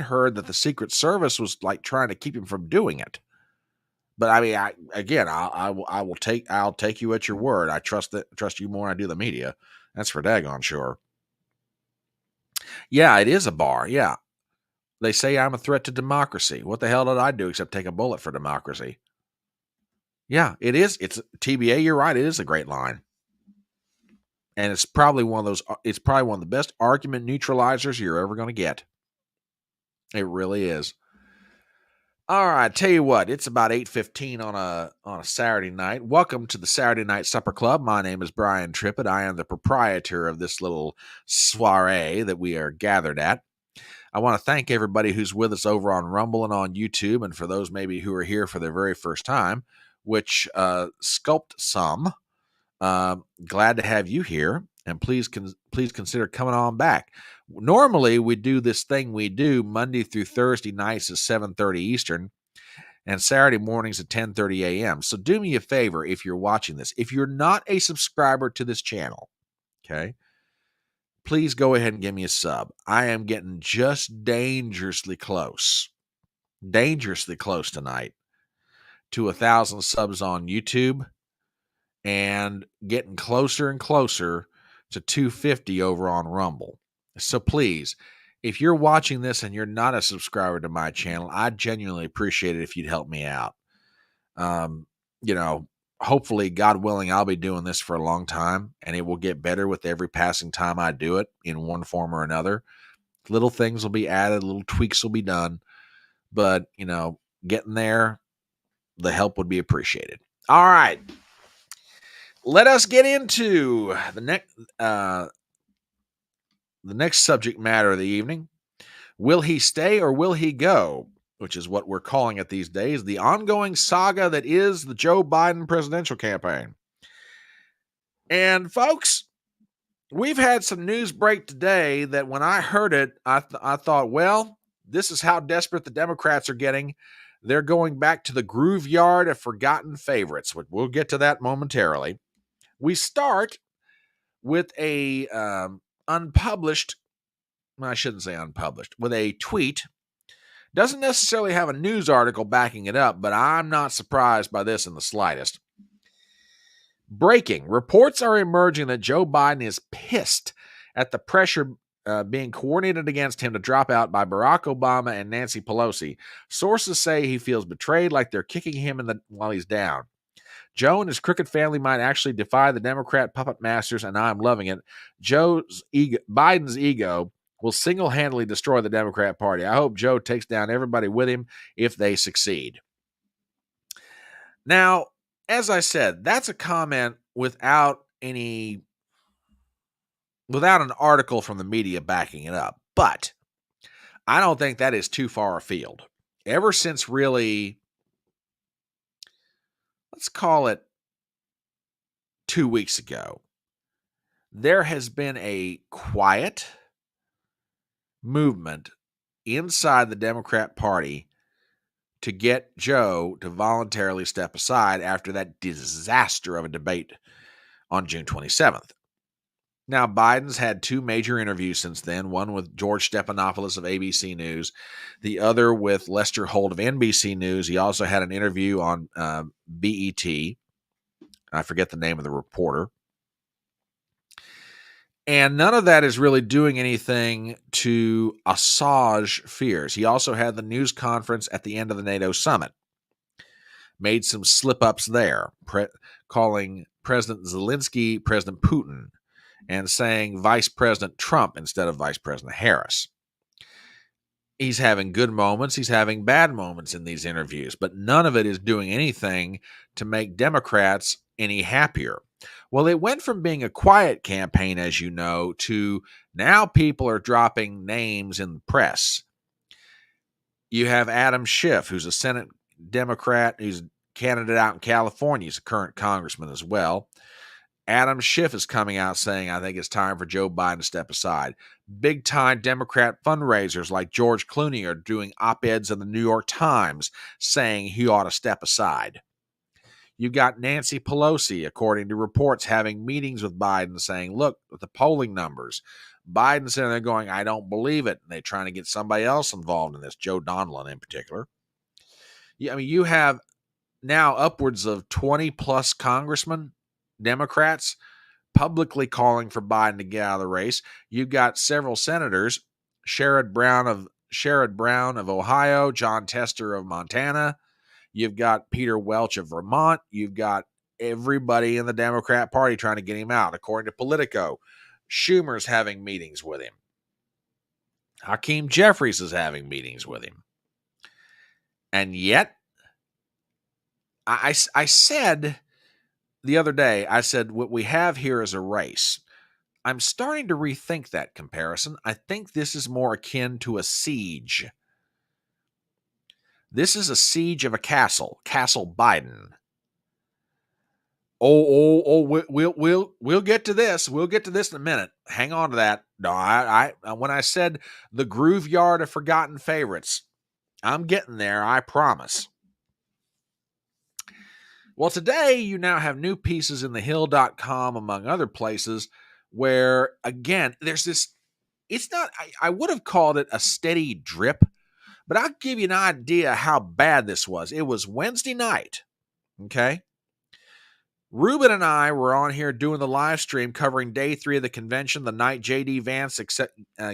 heard that the Secret Service was like trying to keep him from doing it. But I'll take you at your word. I trust you more than I do the media. That's for daggone sure. Yeah, it is a bar. Yeah. They say I'm a threat to democracy. What the hell did I do except take a bullet for democracy? Yeah, it is. It's TBA. You're right. It is a great line. And it's probably one of the best argument neutralizers you're ever going to get. It really is. All right, tell you what, it's about 8:15 on a Saturday night. Welcome to the Saturday Night Supper Club. My name is Brian Trippett. I am the proprietor of this little soiree that we are gathered at. I want to thank everybody who's with us over on Rumble and on YouTube, and for those maybe who are here for their very first time, which sculpt some. Glad to have you here, and please consider coming on back. Normally, we do this thing we do Monday through Thursday nights at 7:30 Eastern and Saturday mornings at 10:30 a.m. So do me a favor if you're watching this. If you're not a subscriber to this channel, okay, please go ahead and give me a sub. I am getting just dangerously close tonight to 1,000 subs on YouTube and getting closer and closer to 250 over on Rumble. So please, if you're watching this and you're not a subscriber to my channel, I'd genuinely appreciate it if you'd help me out. You know, hopefully, God willing, I'll be doing this for a long time, and it will get better with every passing time I do it in one form or another. Little things will be added, little tweaks will be done, but, you know, getting there, the help would be appreciated. All right. Let us get into the next subject matter of the evening. Will he stay or will he go? Which is what we're calling it these days, the ongoing saga that is the Joe Biden presidential campaign. And folks, we've had some news break today that when I heard it, I thought, well, this is how desperate the Democrats are getting. They're going back to the groove yard of forgotten favorites. We'll get to that momentarily. We start with a unpublished, well, I shouldn't say unpublished, with a tweet. Doesn't necessarily have a news article backing it up, but I'm not surprised by this in the slightest. Breaking. Reports are emerging that Joe Biden is pissed at the pressure being coordinated against him to drop out by Barack Obama and Nancy Pelosi. Sources say he feels betrayed, like they're kicking him while he's down. Joe and his crooked family might actually defy the Democrat puppet masters, and I'm loving it. Biden's ego will single-handedly destroy the Democrat Party. I hope Joe takes down everybody with him if they succeed. Now, as I said, that's a comment without an article from the media backing it up. But I don't think that is too far afield. Ever since really, let's call it 2 weeks ago, there has been a quiet movement inside the Democrat Party to get Joe to voluntarily step aside after that disaster of a debate on June 27th. Now, Biden's had two major interviews since then, one with George Stephanopoulos of ABC News, the other with Lester Holt of NBC News. He also had an interview on BET. I forget the name of the reporter. And none of that is really doing anything to assuage fears. He also had the news conference at the end of the NATO summit. Made some slip-ups there, calling President Zelensky President Putin and saying Vice President Trump instead of Vice President Harris. He's having good moments. He's having bad moments in these interviews, but none of it is doing anything to make Democrats any happier. Well, it went from being a quiet campaign, as you know, to now people are dropping names in the press. You have Adam Schiff, who's a Senate Democrat, who's a candidate out in California. He's a current congressman as well. Adam Schiff is coming out saying, I think it's time for Joe Biden to step aside. Big-time Democrat fundraisers like George Clooney are doing op-eds in the New York Times saying he ought to step aside. You got Nancy Pelosi, according to reports, having meetings with Biden saying, look, with the polling numbers, Biden's sitting there going, I don't believe it. And they're trying to get somebody else involved in this, Joe Donlin in particular. Yeah, I mean, you have now upwards of 20-plus congressmen, Democrats, publicly calling for Biden to get out of the race. You've got several senators, Sherrod Brown of Ohio, John Tester of Montana. You've got Peter Welch of Vermont. You've got everybody in the Democrat Party trying to get him out. According to Politico, Schumer's having meetings with him. Hakeem Jeffries is having meetings with him. And yet, I said the other day, I said what we have here is a race. I'm starting to rethink that comparison. I think this is more akin to a siege. This is a siege of a castle, Castle Biden. We'll get to this. We'll get to this in a minute. Hang on to that. No, I when I said the groove yard of forgotten favorites, I'm getting there, I promise. Well, today you now have new pieces in thehill.com, among other places, where, again, there's this, it's not, I would have called it a steady drip, but I'll give you an idea how bad this was. It was Wednesday night, okay? Ruben and I were on here doing the live stream covering day 3 of the convention, the night J.D. Vance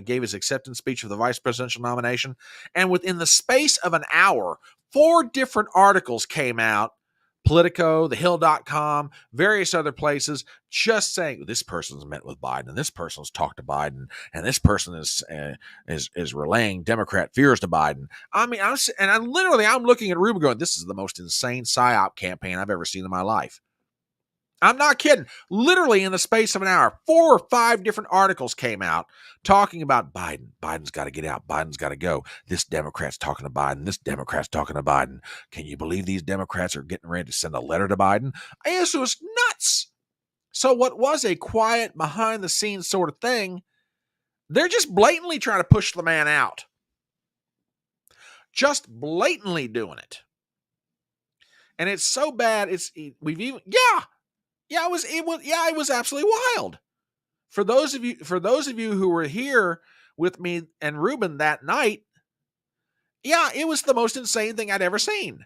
gave his acceptance speech for the vice presidential nomination. And within the space of an hour, 4 different articles came out, Politico, thehill.com, various other places, just saying this person's met with Biden and this person's talked to Biden and this person is relaying Democrat fears to Biden. I mean, I'm looking at Ruben going, this is the most insane PSYOP campaign I've ever seen in my life. I'm not kidding. Literally in the space of an hour, 4 or 5 different articles came out talking about Biden. Biden's got to get out. Biden's got to go. This Democrat's talking to Biden. This Democrat's talking to Biden. Can you believe these Democrats are getting ready to send a letter to Biden? It was nuts. So what was a quiet, behind-the-scenes sort of thing, they're just blatantly trying to push the man out. Just blatantly doing it. And it's so bad, it was absolutely wild. For those of you who were here with me and Ruben that night, it was the most insane thing I'd ever seen.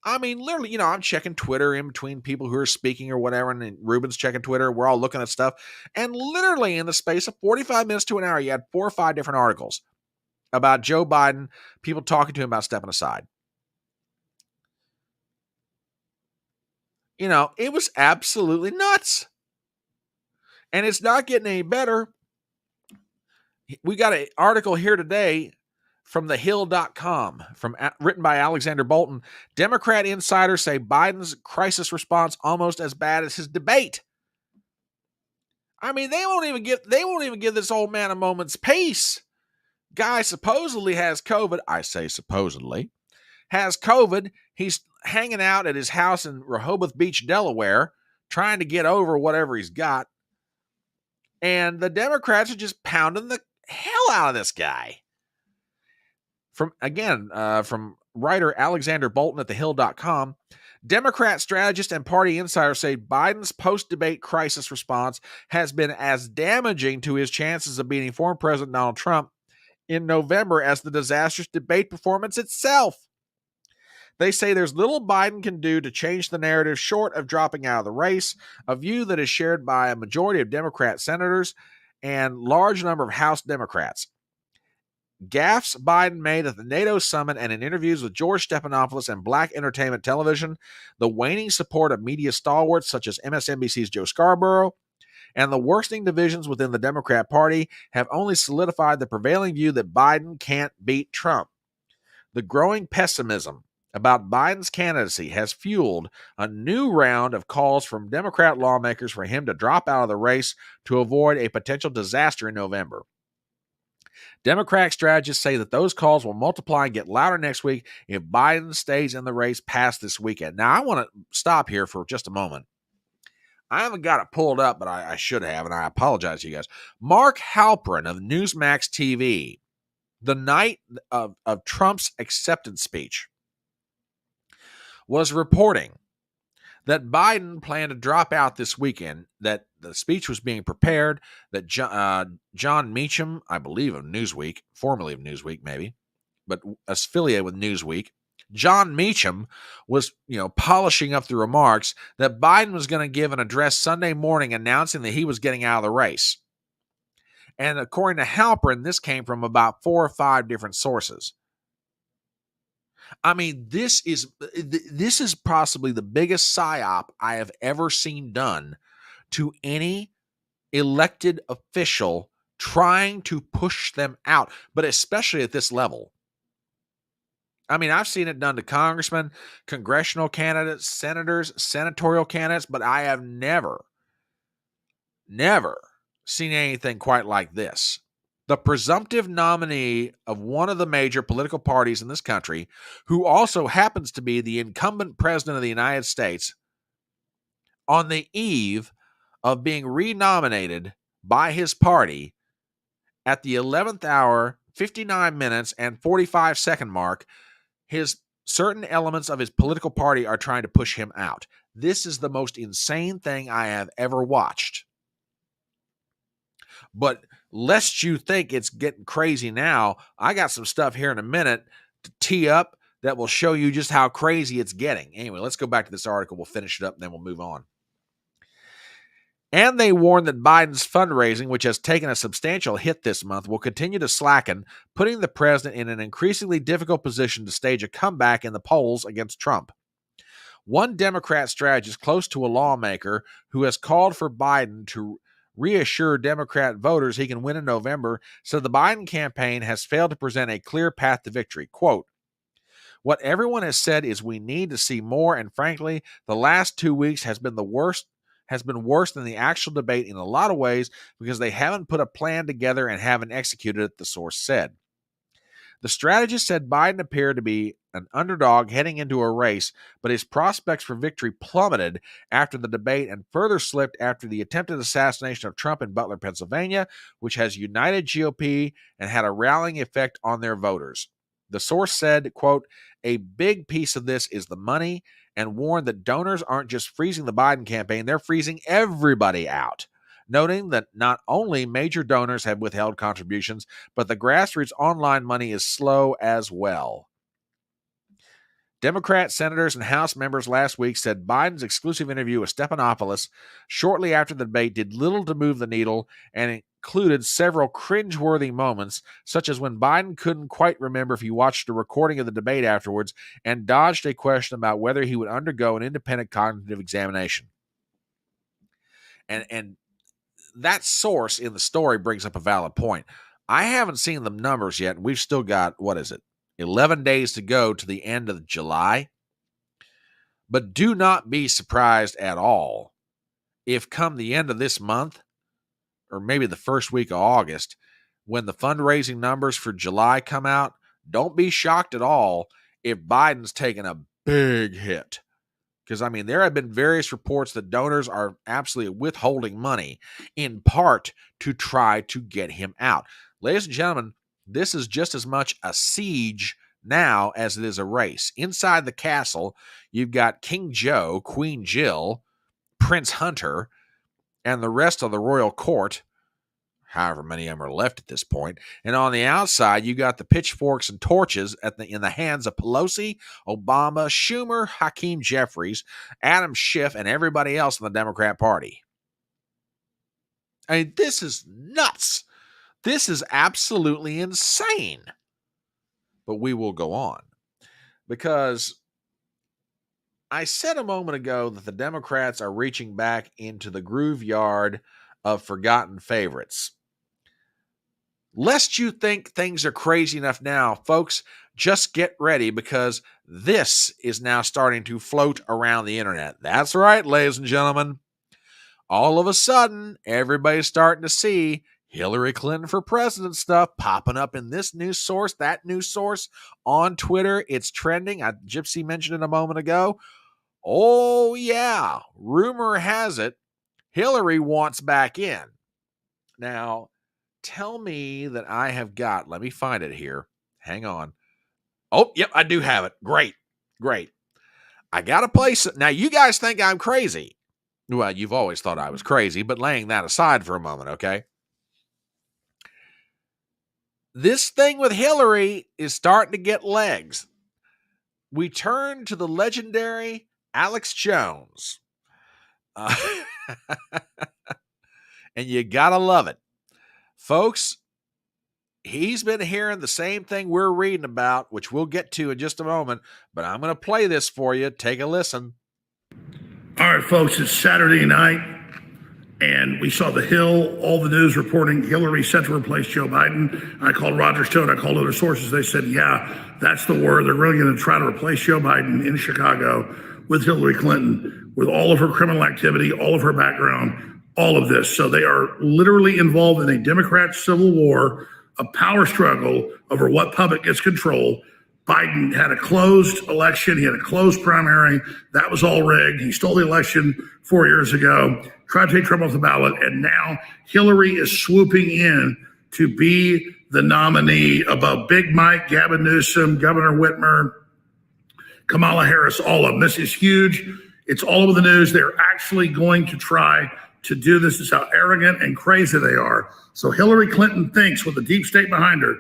I mean, literally, I'm checking Twitter in between people who are speaking or whatever, and Ruben's checking Twitter. We're all looking at stuff. And literally in the space of 45 minutes to an hour, you had 4 or 5 different articles about Joe Biden, people talking to him about stepping aside. It was absolutely nuts. And it's not getting any better. We got an article here today from thehill.com, written by Alexander Bolton. Democrat insiders say Biden's crisis response almost as bad as his debate. I mean, they won't even give this old man a moment's peace. Guy supposedly has COVID. I say supposedly. Has COVID. He's hanging out at his house in Rehoboth Beach, Delaware, trying to get over whatever he's got. And the Democrats are just pounding the hell out of this guy. From writer Alexander Bolton at thehill.com, Democrat strategist and party insiders say Biden's post-debate crisis response has been as damaging to his chances of beating former President Donald Trump in November as the disastrous debate performance itself. They say there's little Biden can do to change the narrative short of dropping out of the race, a view that is shared by a majority of Democrat senators and large number of House Democrats. Gaffes Biden made at the NATO summit and in interviews with George Stephanopoulos and Black Entertainment Television, the waning support of media stalwarts such as MSNBC's Joe Scarborough, and the worsening divisions within the Democrat Party have only solidified the prevailing view that Biden can't beat Trump. The growing pessimism about Biden's candidacy has fueled a new round of calls from Democrat lawmakers for him to drop out of the race to avoid a potential disaster in November. Democratic strategists say that those calls will multiply and get louder next week if Biden stays in the race past this weekend. Now, I want to stop here for just a moment. I haven't got it pulled up, but I should have, and I apologize to you guys. Mark Halperin of Newsmax TV, the night of Trump's acceptance speech, was reporting that Biden planned to drop out this weekend, that the speech was being prepared, that John Meacham, I believe of Newsweek, formerly of Newsweek maybe, but affiliated with Newsweek, John Meacham was, polishing up the remarks that Biden was going to give an address Sunday morning announcing that he was getting out of the race. And according to Halperin, this came from about 4 or 5 different sources. I mean, this is possibly the biggest psyop I have ever seen done to any elected official trying to push them out, but especially at this level. I mean, I've seen it done to congressmen, congressional candidates, senators, senatorial candidates, but I have never seen anything quite like this. The presumptive nominee of one of the major political parties in this country, who also happens to be the incumbent president of the United States, on the eve of being renominated by his party at the 11th hour, 59 minutes, and 45-second mark, certain elements of his political party are trying to push him out. This is the most insane thing I have ever watched. But lest you think it's getting crazy now, I got some stuff here in a minute to tee up that will show you just how crazy it's getting. Anyway, let's go back to this article. We'll finish it up and then we'll move on. And they warn that Biden's fundraising, which has taken a substantial hit this month, will continue to slacken, putting the president in an increasingly difficult position to stage a comeback in the polls against Trump. One Democrat strategist close to a lawmaker who has called for Biden to reassure Democrat voters he can win in November said the Biden campaign has failed to present a clear path to victory. Quote, "What everyone has said is we need to see more, and frankly, the last 2 weeks has been worse than the actual debate in a lot of ways because they haven't put a plan together and haven't executed it," the source said. The strategist said Biden appeared to be an underdog heading into a race, but his prospects for victory plummeted after the debate and further slipped after the attempted assassination of Trump in Butler, Pennsylvania, which has united GOP and had a rallying effect on their voters. The source said, quote, "A big piece of this is the money," and warned that donors aren't just freezing the Biden campaign, they're freezing everybody out, noting that not only major donors have withheld contributions, but the grassroots online money is slow as well. Democrat senators and House members last week said Biden's exclusive interview with Stephanopoulos shortly after the debate did little to move the needle and included several cringeworthy moments, such as when Biden couldn't quite remember if he watched a recording of the debate afterwards and dodged a question about whether he would undergo an independent cognitive examination. And that source in the story brings up a valid point. I haven't seen the numbers yet. We've still got, 11 days to go to the end of July. But do not be surprised at all if come the end of this month, or maybe the first week of August, when the fundraising numbers for July come out, don't be shocked at all if Biden's taken a big hit. Because, there have been various reports that donors are absolutely withholding money, in part to try to get him out. Ladies and gentlemen, this is just as much a siege now as it is a race. Inside the castle, you've got King Joe, Queen Jill, Prince Hunter, and the rest of the royal court, however many of them are left at this point. And on the outside, you got the pitchforks and torches in the hands of Pelosi, Obama, Schumer, Hakeem Jeffries, Adam Schiff, and everybody else in the Democrat Party. This is nuts. This is absolutely insane. But we will go on, because I said a moment ago that the Democrats are reaching back into the graveyard of forgotten favorites. Lest you think things are crazy enough now, folks, just get ready, because this is now starting to float around the internet. That's right, ladies and gentlemen. All of a sudden, everybody's starting to see Hillary Clinton for president stuff popping up in this news source, that news source, on Twitter. It's trending. Gypsy mentioned it a moment ago. Oh, yeah. Rumor has it Hillary wants back in. Now, tell me that I have got, let me find it here. Hang on. Oh, yep, I do have it. Great. I got a place. Now, you guys think I'm crazy. Well, you've always thought I was crazy, but laying that aside for a moment, okay? This thing with Hillary is starting to get legs. We turn to the legendary Alex Jones. And you gotta love it. Folks, he's been hearing the same thing we're reading about, which we'll get to in just a moment, but I'm going to play this for you. Take a listen. All right, folks, it's Saturday night, and we saw the Hill, all the news reporting Hillary set to replace Joe Biden. I called Roger Stone, I called other sources. They said, yeah, that's the word. They're really going to try to replace Joe Biden in Chicago with Hillary Clinton, with all of her criminal activity, all of her background, all of this. So they are literally involved in a Democrat civil war, a power struggle over what puppet gets control. Biden had a closed election. He had a closed primary. That was all rigged. He stole the election 4 years ago, tried to take Trump off the ballot, and now Hillary is swooping in to be the nominee above Big Mike, Gavin Newsom, Governor Whitmer, Kamala Harris, all of them. This is huge. It's all over the news. They're actually going to try to do this. Is how arrogant and crazy they are. So Hillary Clinton thinks, with the deep state behind her,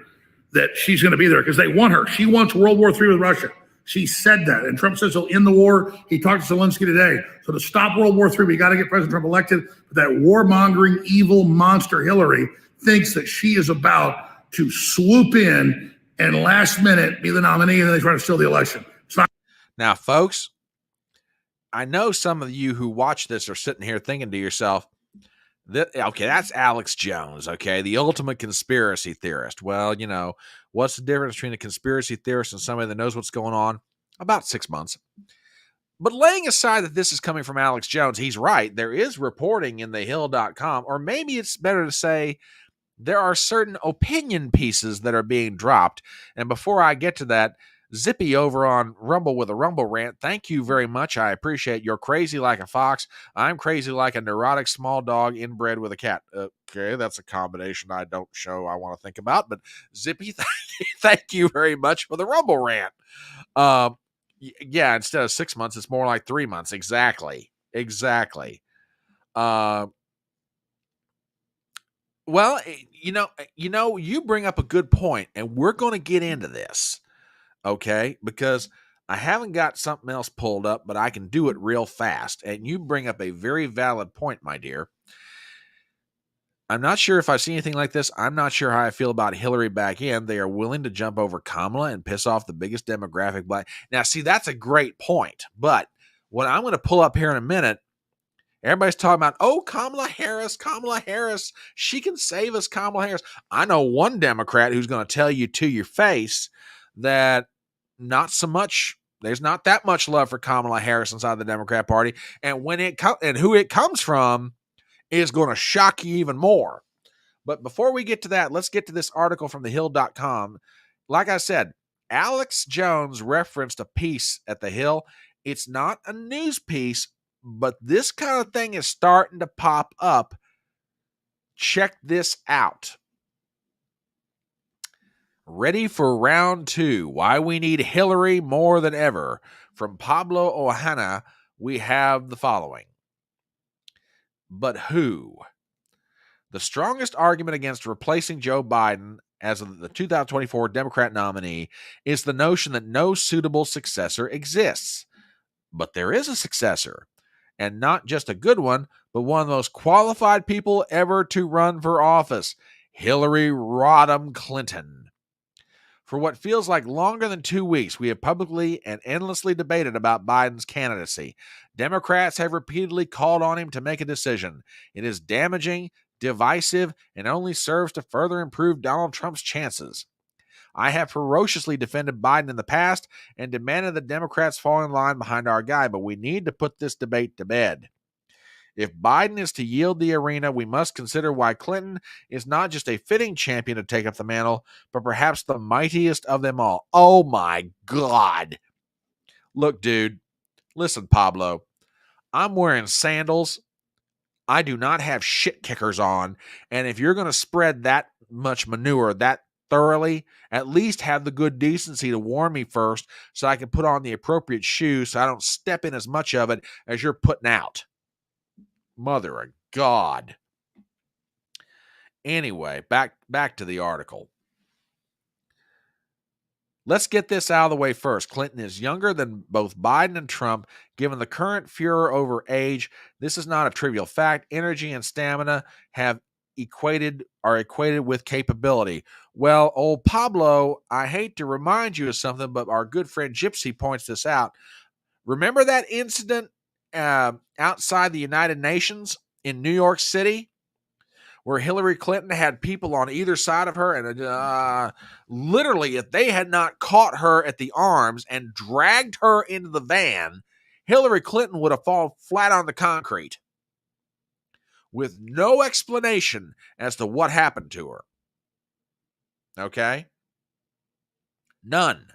that she's going to be there because they want her. She wants World War III with Russia. She said that. And Trump says he'll end the war. He talked to Zelensky today. So to stop World War III, we got to get President Trump elected. But that warmongering, evil monster Hillary thinks that she is about to swoop in and last minute be the nominee, and then they try to steal the election. It's not. Now, folks, I know some of you who watch this are sitting here thinking to yourself, okay, that's Alex Jones, okay, the ultimate conspiracy theorist. Well, you know, what's the difference between a conspiracy theorist and somebody that knows what's going on? About 6 months. But laying aside that this is coming from Alex Jones, he's right. There is reporting in thehill.com, or maybe it's better to say there are certain opinion pieces that are being dropped. And before I get to that, Zippy over on Rumble with a Rumble rant, thank you very much. I appreciate. You're crazy like a fox. I'm crazy like a neurotic small dog inbred with a cat. Okay, that's a combination I want to think about. But Zippy, thank you very much for the Rumble rant. Yeah, instead of 6 months, it's more like 3 months. Exactly. Well, you bring up a good point, and we're going to get into this. Okay, because I haven't got something else pulled up, but I can do it real fast. And you bring up a very valid point, my dear. I'm not sure if I see anything like this. I'm not sure how I feel about Hillary back in. They are willing to jump over Kamala and piss off the biggest demographic black. Now, see, that's a great point. But what I'm going to pull up here in a minute, everybody's talking about, oh, Kamala Harris, she can save us, Kamala Harris. I know one Democrat who's going to tell you to your face that not so much. There's not that much love for Kamala Harris inside the Democrat Party, and who it comes from is going to shock you even more. But before we get to that, let's get to this article from thehill.com. Like I said, Alex Jones referenced a piece at the Hill. It's not a news piece, but this kind of thing is starting to pop up. Check this out. Ready for round 2. Why we need Hillary more than ever. From Pablo Ohana, we have the following. But who? The strongest argument against replacing Joe Biden as the 2024 Democrat nominee is the notion that no suitable successor exists. But there is a successor, and not just a good one, but one of the most qualified people ever to run for office, Hillary Rodham Clinton. For what feels like longer than 2 weeks, we have publicly and endlessly debated about Biden's candidacy. Democrats have repeatedly called on him to make a decision. It is damaging, divisive, and only serves to further improve Donald Trump's chances. I have ferociously defended Biden in the past and demanded that Democrats fall in line behind our guy, but we need to put this debate to bed. If Biden is to yield the arena, we must consider why Clinton is not just a fitting champion to take up the mantle, but perhaps the mightiest of them all. Oh my God. Look, dude, listen, Pablo, I'm wearing sandals. I do not have shit kickers on. And if you're going to spread that much manure that thoroughly, at least have the good decency to warn me first so I can put on the appropriate shoes so I don't step in as much of it as you're putting out. Mother of God. Anyway, back to the article. Let's get this out of the way first. Clinton is younger than both Biden and Trump. Given the current furor over age, this is not a trivial fact. Energy and stamina are equated with capability. Well, old Pablo, I hate to remind you of something, but our good friend Gypsy points this out. Remember that incident outside the United Nations in New York City where Hillary Clinton had people on either side of her, and literally, if they had not caught her at the arms and dragged her into the van, Hillary Clinton would have fallen flat on the concrete with no explanation as to what happened to her. Okay? None.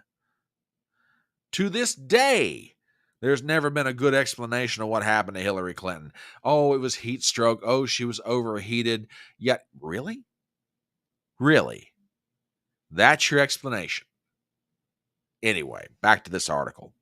To this day, there's never been a good explanation of what happened to Hillary Clinton. Oh, it was heat stroke. Oh, she was overheated. Yet, really? Really? That's your explanation. Anyway, back to this article.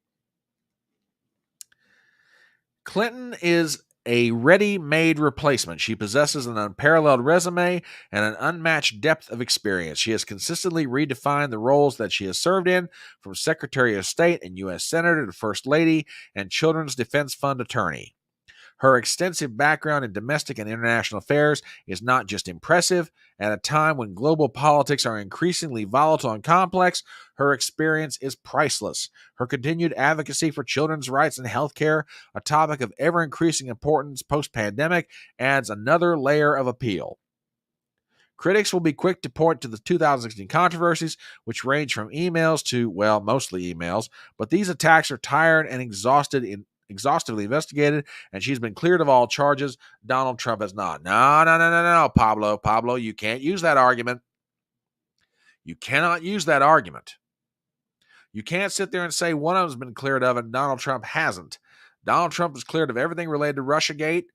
Clinton is a ready-made replacement. She possesses an unparalleled resume and an unmatched depth of experience. She has consistently redefined the roles that she has served in, from Secretary of State and U.S. Senator to First Lady and Children's Defense Fund attorney. Her extensive background in domestic and international affairs is not just impressive. At a time when global politics are increasingly volatile and complex, her experience is priceless. Her continued advocacy for children's rights and health care, a topic of ever-increasing importance post-pandemic, adds another layer of appeal. Critics will be quick to point to the 2016 controversies, which range from emails to, well, mostly emails, but these attacks are tired and exhaustively investigated, and she's been cleared of all charges. Donald Trump has not. No, Pablo, you can't use that argument. You cannot use that argument. You can't sit there and say one of them's been cleared of and Donald Trump hasn't. Donald Trump is cleared of everything related to Russiagate.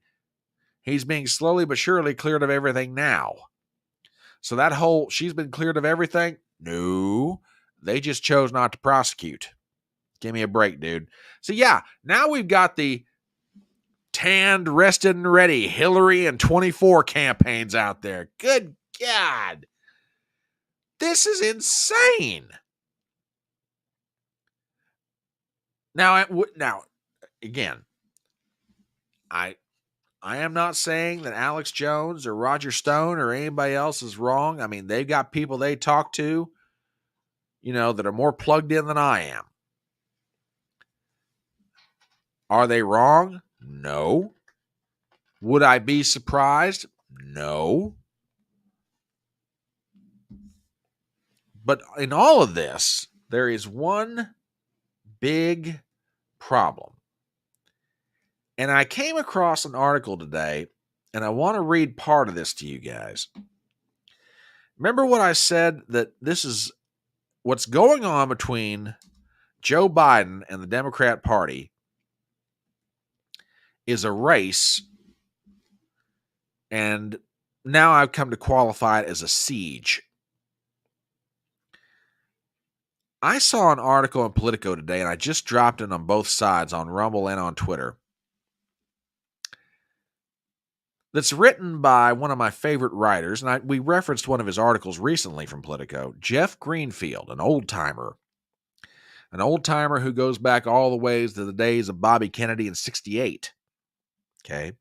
He's being slowly but surely cleared of everything now. So that whole, she's been cleared of everything? No, they just chose not to prosecute. Give me a break, dude. So yeah, now we've got the tanned, rested, and ready Hillary and 24 campaigns out there. Good God. This is insane. Now again, I am not saying that Alex Jones or Roger Stone or anybody else is wrong. I mean, they've got people they talk to, that are more plugged in than I am. Are they wrong? No. Would I be surprised? No. But in all of this, there is one big problem. And I came across an article today, and I want to read part of this to you guys. Remember what I said, that this is what's going on between Joe Biden and the Democrat Party is a race, and now I've come to qualify it as a siege. I saw an article in Politico today, and I just dropped it on both sides, on Rumble and on Twitter, that's written by one of my favorite writers, and we referenced one of his articles recently from Politico, Jeff Greenfield, an old-timer who goes back all the ways to the days of Bobby Kennedy in '68. Okay.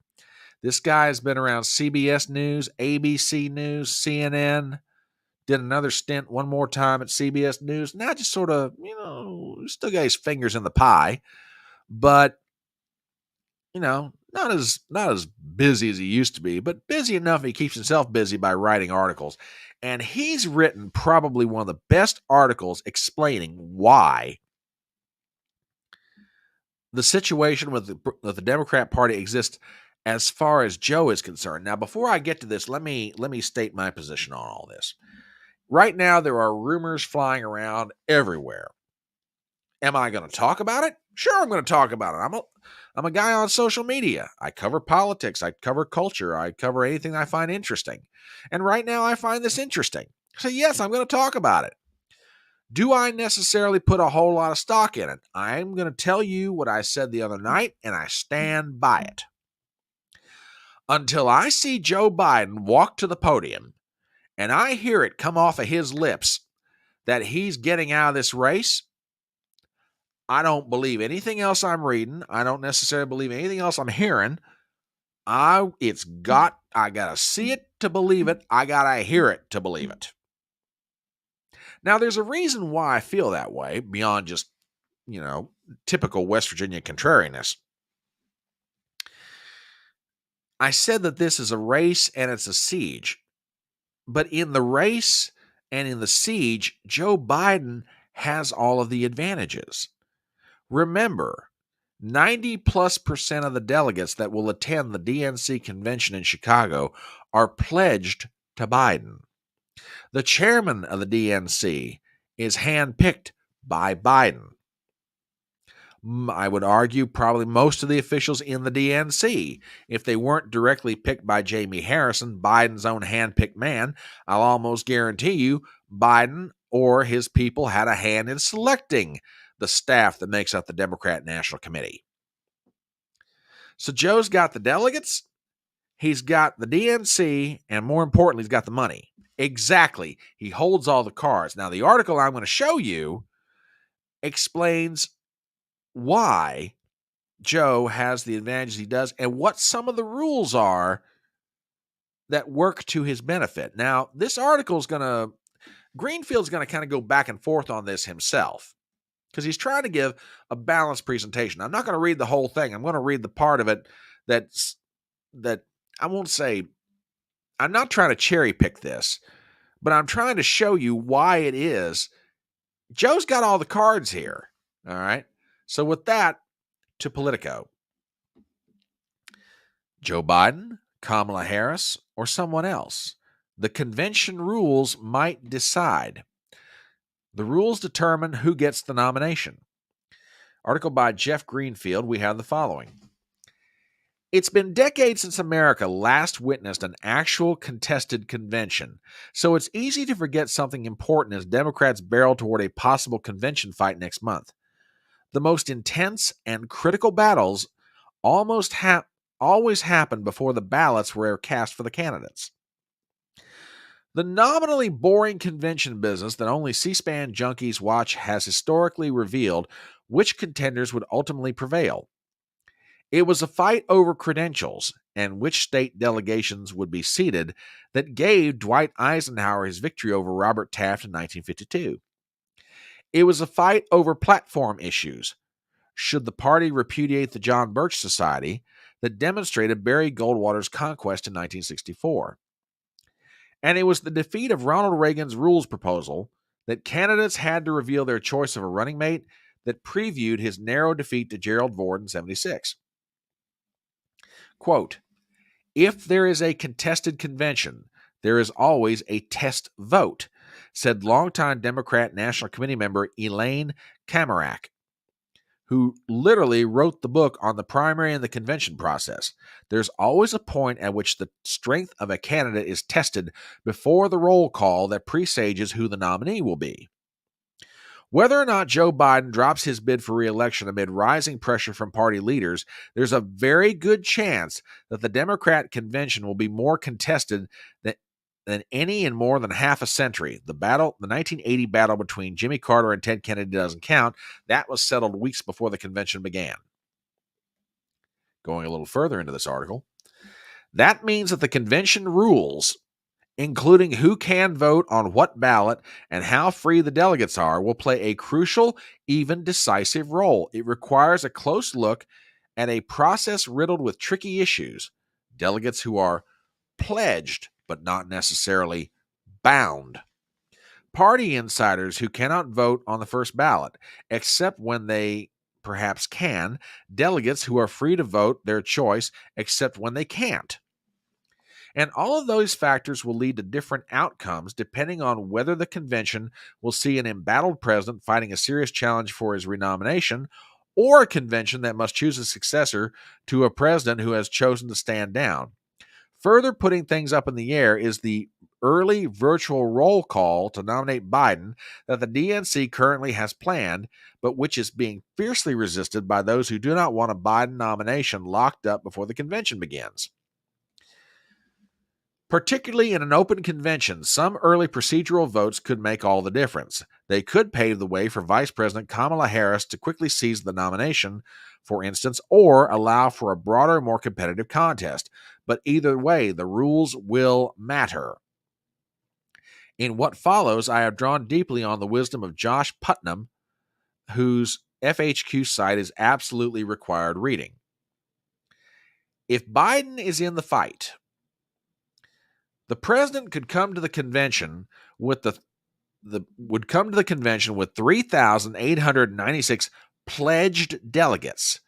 This guy has been around CBS News, ABC News, CNN, did another stint one more time at CBS News. Now just sort of, still got his fingers in the pie, but, not as busy as he used to be, but busy enough he keeps himself busy by writing articles. And he's written probably one of the best articles explaining why the situation with the Democrat Party exists as far as Joe is concerned. Now, before I get to this, let me state my position on all this. Right now, there are rumors flying around everywhere. Am I going to talk about it? Sure, I'm going to talk about it. I'm a guy on social media. I cover politics. I cover culture. I cover anything I find interesting. And right now, I find this interesting. So yes, I'm going to talk about it. Do I necessarily put a whole lot of stock in it? I'm going to tell you what I said the other night, and I stand by it. Until I see Joe Biden walk to the podium and I hear it come off of his lips that he's getting out of this race, I don't believe anything else I'm reading. I don't necessarily believe anything else I'm hearing. I gotta see it to believe it. I gotta hear it to believe it. Now, there's a reason why I feel that way beyond just, typical West Virginia contrariness. I said that this is a race and it's a siege. But in the race and in the siege, Joe Biden has all of the advantages. Remember, 90+% of the delegates that will attend the DNC convention in Chicago are pledged to Biden. The chairman of the DNC is handpicked by Biden. I would argue probably most of the officials in the DNC, if they weren't directly picked by Jamie Harrison, Biden's own handpicked man, I'll almost guarantee you Biden or his people had a hand in selecting the staff that makes up the Democrat National Committee. So Joe's got the delegates, he's got the DNC, and more importantly, he's got the money. Exactly. He holds all the cards. Now, the article I'm going to show you explains why Joe has the advantages he does and what some of the rules are that work to his benefit. Now, this article is going to, Greenfield's going to kind of go back and forth on this himself because he's trying to give a balanced presentation. I'm not going to read the whole thing. I'm going to read the part of it that I won't say, I'm not trying to cherry pick this, but I'm trying to show you why it is. Joe's got all the cards here. All right. So with that, to Politico. Joe Biden, Kamala Harris, or someone else. The convention rules might decide. The rules determine who gets the nomination. Article by Jeff Greenfield, we have the following. It's been decades since America last witnessed an actual contested convention, so it's easy to forget something important as Democrats barrel toward a possible convention fight next month. The most intense and critical battles always happen before the ballots were cast for the candidates. The nominally boring convention business that only C-SPAN junkies watch has historically revealed which contenders would ultimately prevail. It was a fight over credentials and which state delegations would be seated that gave Dwight Eisenhower his victory over Robert Taft in 1952. It was a fight over platform issues. Should the party repudiate the John Birch Society that demonstrated Barry Goldwater's conquest in 1964? And it was the defeat of Ronald Reagan's rules proposal that candidates had to reveal their choice of a running mate that previewed his narrow defeat to Gerald Ford in 1976. Quote, if there is a contested convention, there is always a test vote, said longtime Democrat National Committee member Elaine Kamarak, who literally wrote the book on the primary and the convention process. There's always a point at which the strength of a candidate is tested before the roll call that presages who the nominee will be. Whether or not Joe Biden drops his bid for re-election amid rising pressure from party leaders, there's a very good chance that the Democrat convention will be more contested than any in more than half a century. The 1980 battle between Jimmy Carter and Ted Kennedy doesn't count. That was settled weeks before the convention began. Going a little further into this article, that means that the convention rules, including who can vote on what ballot and how free the delegates are, will play a crucial, even decisive role. It requires a close look at a process riddled with tricky issues. Delegates who are pledged but not necessarily bound. Party insiders who cannot vote on the first ballot, except when they perhaps can. Delegates who are free to vote their choice, except when they can't. And all of those factors will lead to different outcomes depending on whether the convention will see an embattled president fighting a serious challenge for his renomination, or a convention that must choose a successor to a president who has chosen to stand down. Further putting things up in the air is the early virtual roll call to nominate Biden that the DNC currently has planned, but which is being fiercely resisted by those who do not want a Biden nomination locked up before the convention begins. Particularly in an open convention, some early procedural votes could make all the difference. They could pave the way for Vice President Kamala Harris to quickly seize the nomination, for instance, or allow for a broader, more competitive contest. But either way, the rules will matter. In what follows, I have drawn deeply on the wisdom of Josh Putnam, whose FHQ site is absolutely required reading. If Biden is in the fight, the president could come to the convention with would come to the convention with 3,896 pledged delegates,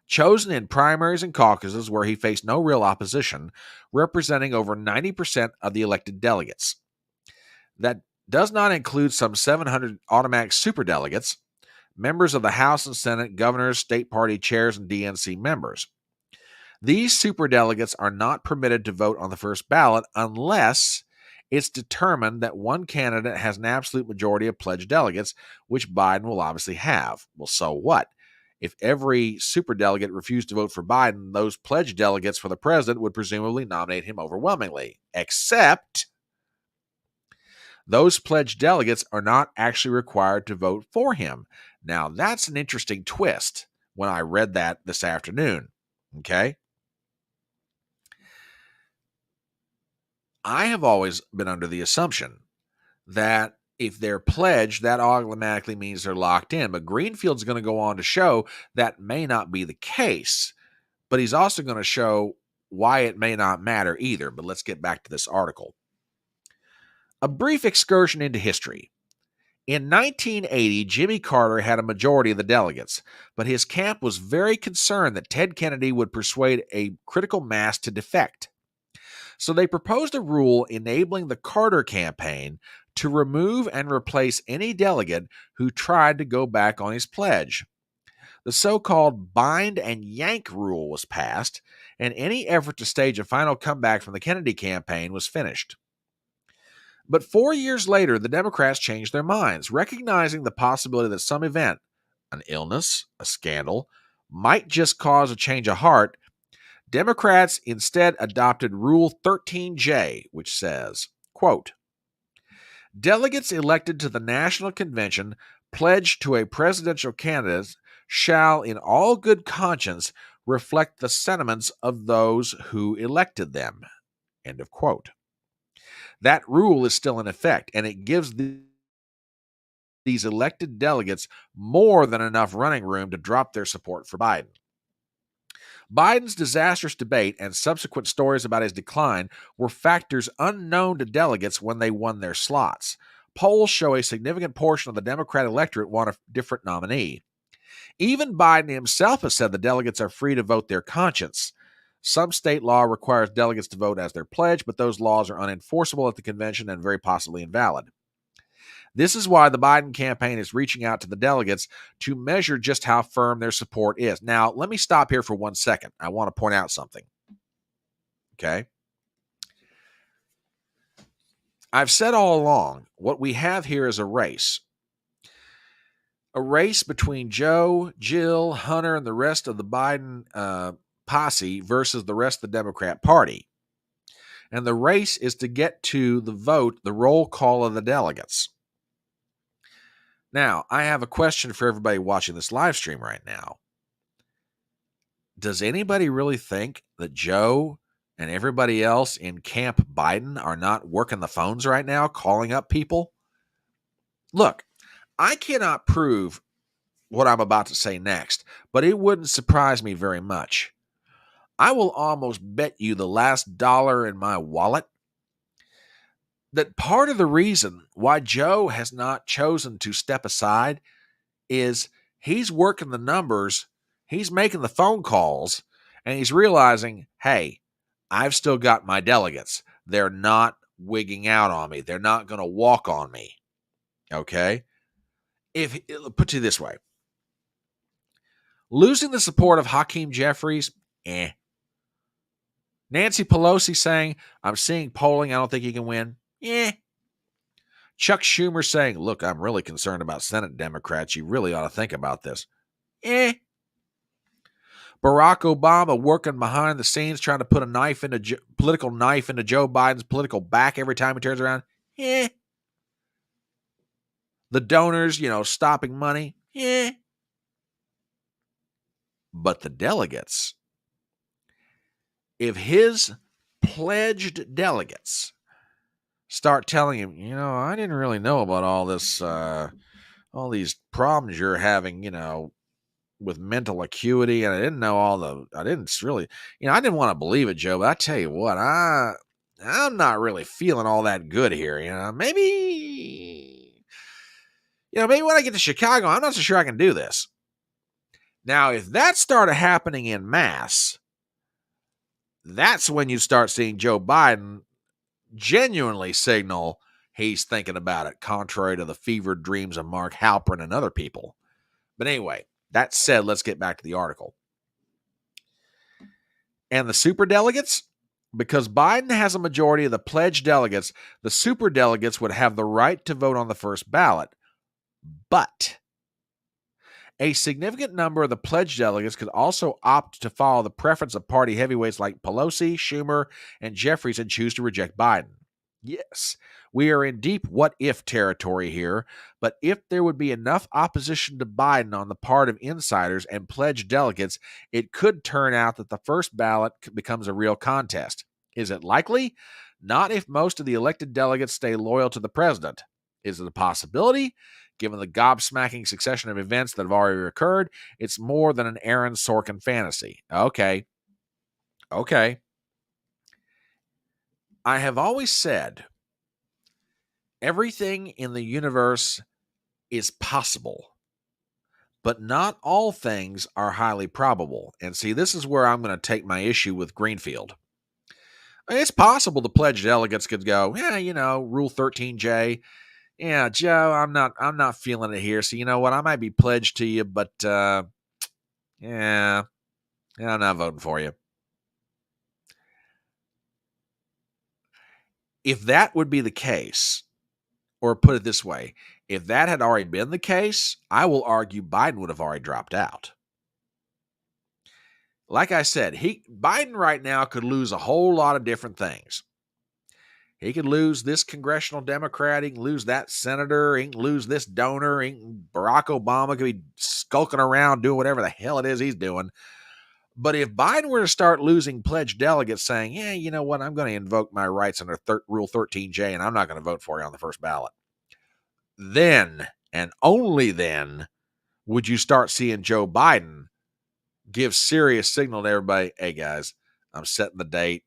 chosen in primaries and caucuses where he faced no real opposition, representing over 90% of the elected delegates. That does not include some 700 automatic superdelegates, members of the House and Senate, governors, state party chairs, and DNC members. These superdelegates are not permitted to vote on the first ballot unless it's determined that one candidate has an absolute majority of pledged delegates, which Biden will obviously have. Well, so what? If every superdelegate refused to vote for Biden, those pledged delegates for the president would presumably nominate him overwhelmingly. Except those pledged delegates are not actually required to vote for him. Now, that's an interesting twist when I read that this afternoon. Okay? I have always been under the assumption that if they're pledged, that automatically means they're locked in. But Greenfield's going to go on to show that may not be the case. But he's also going to show why it may not matter either. But let's get back to this article. A brief excursion into history. In 1980, Jimmy Carter had a majority of the delegates, but his camp was very concerned that Ted Kennedy would persuade a critical mass to defect. So they proposed a rule enabling the Carter campaign to remove and replace any delegate who tried to go back on his pledge. The so-called bind and yank rule was passed, and any effort to stage a final comeback from the Kennedy campaign was finished. But 4 years later, the Democrats changed their minds, recognizing the possibility that some event, an illness, a scandal, might just cause a change of heart. Democrats instead adopted Rule 13J, which says, quote, delegates elected to the National Convention pledged to a presidential candidate shall in all good conscience reflect the sentiments of those who elected them. End of quote. That rule is still in effect, and it gives these elected delegates more than enough running room to drop their support for Biden. Biden's disastrous debate and subsequent stories about his decline were factors unknown to delegates when they won their slots. Polls show a significant portion of the Democrat electorate want a different nominee. Even Biden himself has said the delegates are free to vote their conscience. Some state law requires delegates to vote as their pledge, but those laws are unenforceable at the convention and very possibly invalid. This is why the Biden campaign is reaching out to the delegates to measure just how firm their support is. Now, let me stop here for 1 second. I want to point out something. Okay? I've said all along, what we have here is a race. A race between Joe, Jill, Hunter, and the rest of the Biden posse versus the rest of the Democrat Party. And the race is to get to the vote, the roll call of the delegates. Now, I have a question for everybody watching this live stream right now. Does anybody really think that Joe and everybody else in Camp Biden are not working the phones right now, calling up people? Look, I cannot prove what I'm about to say next, but it wouldn't surprise me very much. I will almost bet you the last dollar in my wallet that part of the reason why Joe has not chosen to step aside is he's working the numbers, he's making the phone calls, and he's realizing, hey, I've still got my delegates. They're not wigging out on me. They're not going to walk on me. Okay? Put it this way. Losing the support of Hakeem Jeffries, Nancy Pelosi saying, I'm seeing polling, I don't think he can win. Chuck Schumer saying, look, I'm really concerned about Senate Democrats. You really ought to think about this. Barack Obama working behind the scenes, trying to put a political knife into Joe Biden's political back every time he turns around. The donors, stopping money. But the delegates, if his pledged delegates start telling him, I didn't really know about all this, all these problems you're having, with mental acuity, and I didn't know I didn't want to believe it, Joe, but I tell you what, I'm not really feeling all that good here, maybe when I get to Chicago, I'm not so sure I can do this. Now, if that started happening in mass, that's when you start seeing Joe Biden genuinely signal he's thinking about it, contrary to the fevered dreams of Mark Halperin and other people. But anyway, that said, let's get back to the article. And the superdelegates? Because Biden has a majority of the pledged delegates, the superdelegates would have the right to vote on the first ballot. But A significant number of the pledged delegates could also opt to follow the preference of party heavyweights like Pelosi, Schumer, and Jeffries and choose to reject Biden. Yes, we are in deep what-if territory here, but if there would be enough opposition to Biden on the part of insiders and pledged delegates, it could turn out that the first ballot becomes a real contest. Is it likely? Not if most of the elected delegates stay loyal to the president. Is it a possibility? Given the gobsmacking succession of events that have already occurred, it's more than an Aaron Sorkin fantasy. Okay. I have always said everything in the universe is possible, but not all things are highly probable. And see, this is where I'm going to take my issue with Greenfield. It's possible the pledged delegates could go, yeah, Rule 13J. Yeah, Joe, I'm not feeling it here. So you know what? I might be pledged to you, but yeah, I'm not voting for you. If that would be the case, or put it this way, if that had already been the case, I will argue Biden would have already dropped out. Like I said, Biden right now could lose a whole lot of different things. He could lose this congressional Democrat. He can lose that senator. He can lose this donor. Barack Obama could be skulking around doing whatever the hell it is he's doing. But if Biden were to start losing pledged delegates saying, yeah, you know what, I'm going to invoke my rights under Rule 13J and I'm not going to vote for you on the first ballot, then and only then would you start seeing Joe Biden give serious signal to everybody, hey guys, I'm setting the date.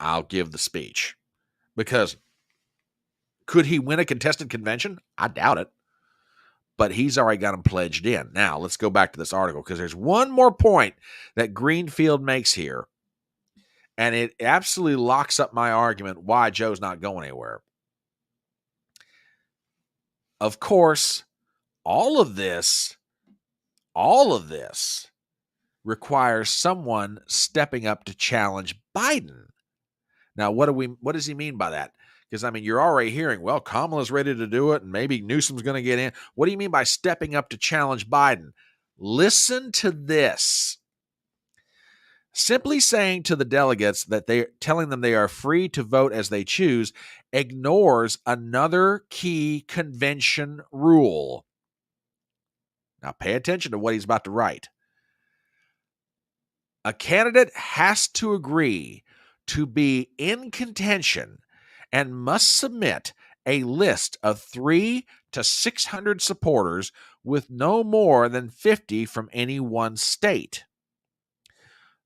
I'll give the speech. Because could he win a contested convention? I doubt it. But he's already got him pledged in. Now, let's go back to this article because there's one more point that Greenfield makes here. And it absolutely locks up my argument why Joe's not going anywhere. Of course, all of this requires someone stepping up to challenge Biden. Now, what does he mean by that? Because, you're already hearing, well, Kamala's ready to do it, and maybe Newsom's going to get in. What do you mean by stepping up to challenge Biden? Listen to this. Simply saying to the delegates that telling them they are free to vote as they choose ignores another key convention rule. Now, pay attention to what he's about to write. A candidate has to agree to be in contention and must submit a list of 300 to 600 supporters with no more than 50 from any one state.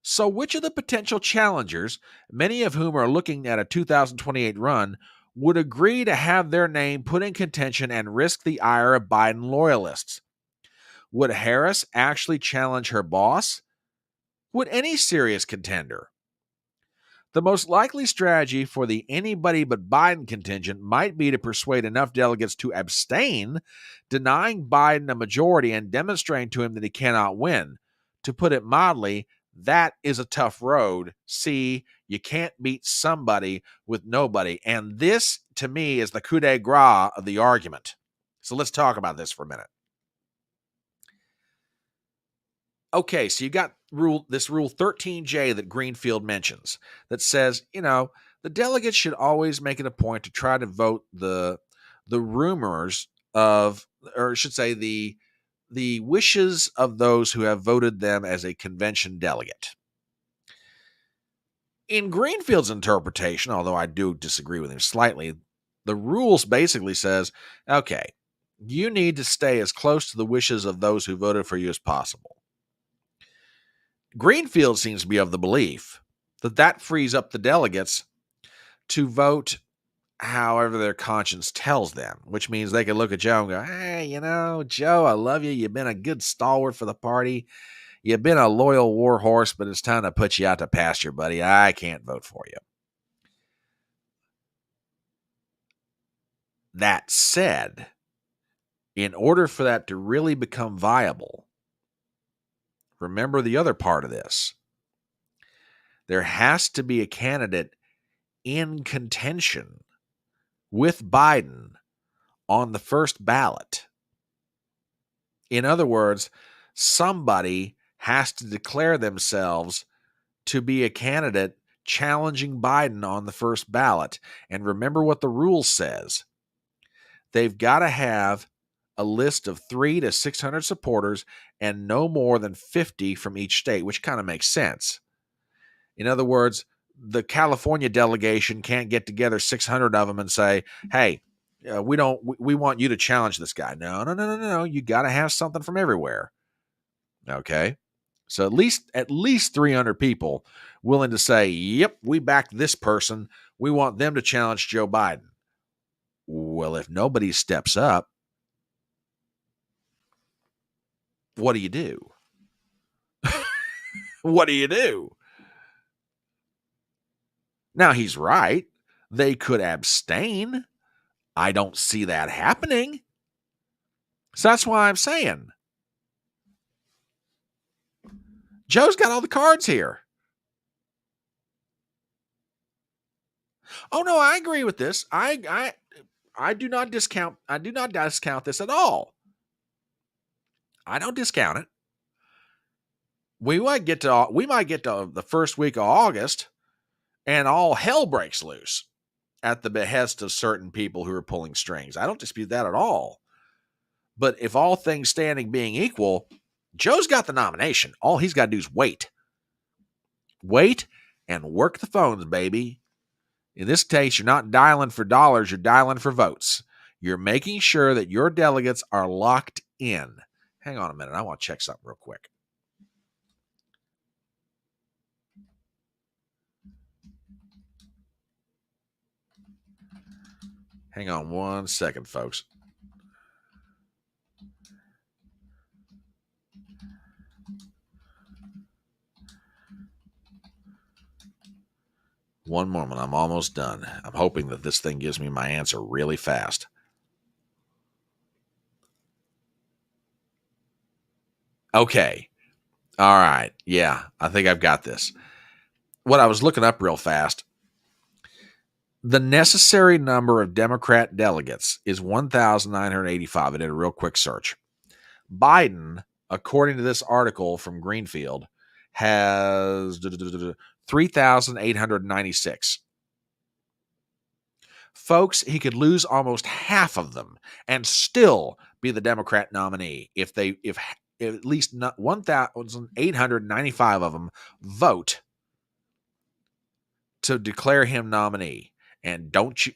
So which of the potential challengers, many of whom are looking at a 2028 run, would agree to have their name put in contention and risk the ire of Biden loyalists? Would Harris actually challenge her boss? Would any serious contender? The most likely strategy for the anybody but Biden contingent might be to persuade enough delegates to abstain, denying Biden a majority and demonstrating to him that he cannot win. To put it mildly, that is a tough road. See, you can't beat somebody with nobody. And this, to me, is the coup de grace of the argument. So let's talk about this for a minute. Okay, so you got this Rule 13J that Greenfield mentions that says, the delegates should always make it a point to try to vote the rumors of, or I should say the wishes of those who have voted them as a convention delegate. In Greenfield's interpretation, although I do disagree with him slightly, the rules basically says, okay, you need to stay as close to the wishes of those who voted for you as possible. Greenfield seems to be of the belief that frees up the delegates to vote however their conscience tells them, which means they can look at Joe and go, hey, Joe, I love you. You've been a good stalwart for the party. You've been a loyal war horse, but it's time to put you out to pasture, buddy. I can't vote for you. That said, in order for that to really become viable, remember the other part of this. There has to be a candidate in contention with Biden on the first ballot. In other words, somebody has to declare themselves to be a candidate challenging Biden on the first ballot. And remember what the rule says. They've got to have a list of 300 to 600 supporters and no more than 50 from each state, which kind of makes sense. In other words, the California delegation can't get together 600 of them and say, hey, we want you to challenge this guy. No. You got to have something from everywhere. Okay. So at least 300 people willing to say, yep, we back this person. We want them to challenge Joe Biden. Well, if nobody steps up, what do you do? What do you do? Now, he's right. They could abstain. I don't see that happening. So that's why I'm saying Joe's got all the cards here. Oh no, I agree with this. I do not discount this at all. I don't discount it. We might get to the first week of August and all hell breaks loose at the behest of certain people who are pulling strings. I don't dispute that at all. But if all things standing being equal, Joe's got the nomination. All he's got to do is wait. Wait and work the phones, baby. In this case, you're not dialing for dollars, you're dialing for votes. You're making sure that your delegates are locked in. Hang on a minute. I want to check something real quick. Hang on 1 second, folks. One moment. I'm almost done. I'm hoping that this thing gives me my answer really fast. Okay. All right. Yeah, I think I've got this. What I was looking up real fast, the necessary number of Democrat delegates is 1,985. I did a real quick search. Biden, according to this article from Greenfield, has 3,896. Folks, he could lose almost half of them and still be the Democrat nominee if at least 1,895 of them vote to declare him nominee. And don't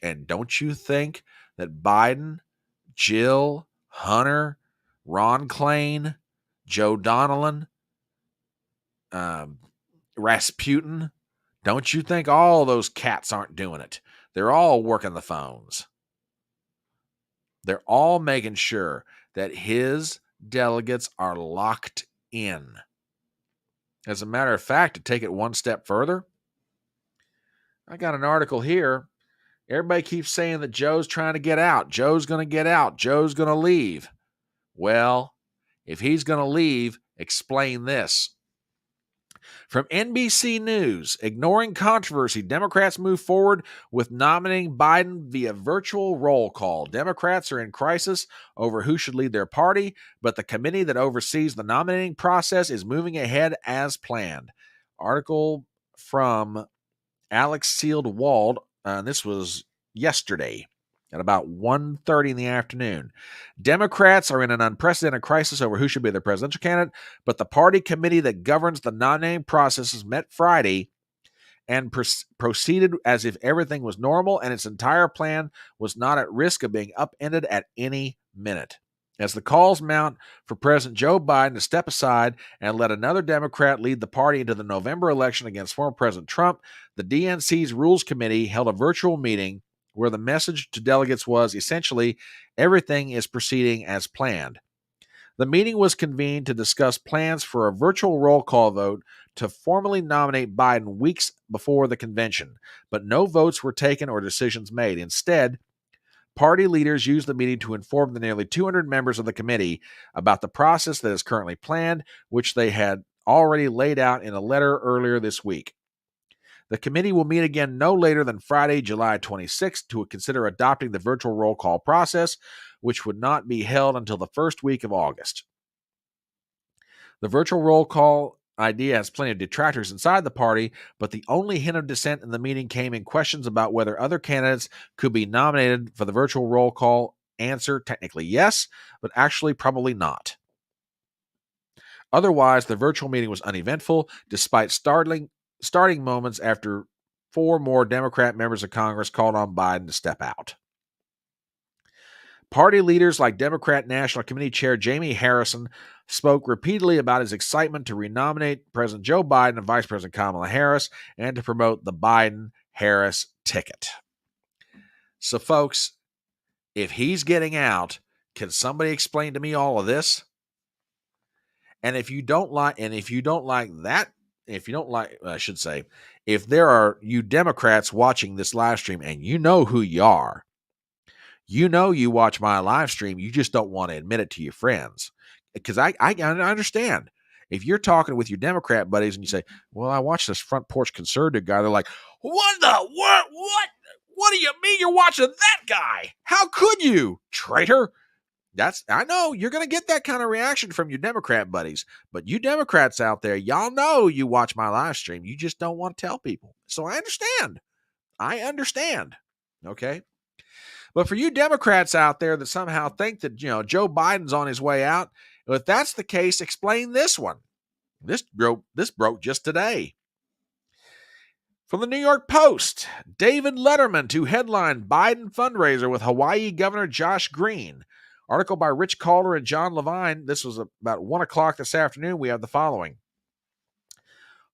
you think that Biden, Jill, Hunter, Ron Klain, Joe Donnellan, Rasputin, don't you think all those cats aren't doing it? They're all working the phones. They're all making sure that his delegates are locked in. As a matter of fact, to take it one step further, I got an article here. Everybody keeps saying that Joe's trying to get out. Joe's going to get out. Joe's going to leave. Well, if he's going to leave, explain this. From NBC News, ignoring controversy, Democrats move forward with nominating Biden via virtual roll call. Democrats are in crisis over who should lead their party, but the committee that oversees the nominating process is moving ahead as planned. Article from Alex Sealed-Wald. This was yesterday at about 1:30 in the afternoon. Democrats are in an unprecedented crisis over who should be their presidential candidate, but the party committee that governs the nominating processes met Friday and proceeded as if everything was normal and its entire plan was not at risk of being upended at any minute. As the calls mount for President Joe Biden to step aside and let another Democrat lead the party into the November election against former President Trump, the DNC's Rules Committee held a virtual meeting where the message to delegates was essentially everything is proceeding as planned. The meeting was convened to discuss plans for a virtual roll call vote to formally nominate Biden weeks before the convention, but no votes were taken or decisions made. Instead, party leaders used the meeting to inform the nearly 200 members of the committee about the process that is currently planned, which they had already laid out in a letter earlier this week. The committee will meet again no later than Friday, July 26th, to consider adopting the virtual roll call process, which would not be held until the first week of August. The virtual roll call idea has plenty of detractors inside the party, but the only hint of dissent in the meeting came in questions about whether other candidates could be nominated for the virtual roll call. Answer, technically yes, but actually probably not. Otherwise, the virtual meeting was uneventful, despite starting moments after 4 more Democrat members of Congress called on Biden to step out. Party leaders like Democrat National Committee Chair Jamie Harrison spoke repeatedly about his excitement to renominate President Joe Biden and Vice President Kamala Harris and to promote the Biden-Harris ticket. So, folks, if he's getting out, can somebody explain to me all of this? And if you don't like that, if there are you Democrats watching this live stream and you know who you are, you know you watch my live stream, you just don't want to admit it to your friends. Because I understand. If you're talking with your Democrat buddies and you say, well, I watched this front porch conservative guy, they're like, what do you mean you're watching that guy? How could you, traitor? I know you're going to get that kind of reaction from your Democrat buddies, but you Democrats out there, y'all know you watch my live stream. You just don't want to tell people. So I understand. Okay. But for you Democrats out there that somehow think that, Joe Biden's on his way out, if that's the case, explain this one. This broke just today. From the New York Post, David Letterman to headline Biden fundraiser with Hawaii Governor Josh Green. Article by Rich Calder and John Levine. This was about 1 o'clock this afternoon. We have the following.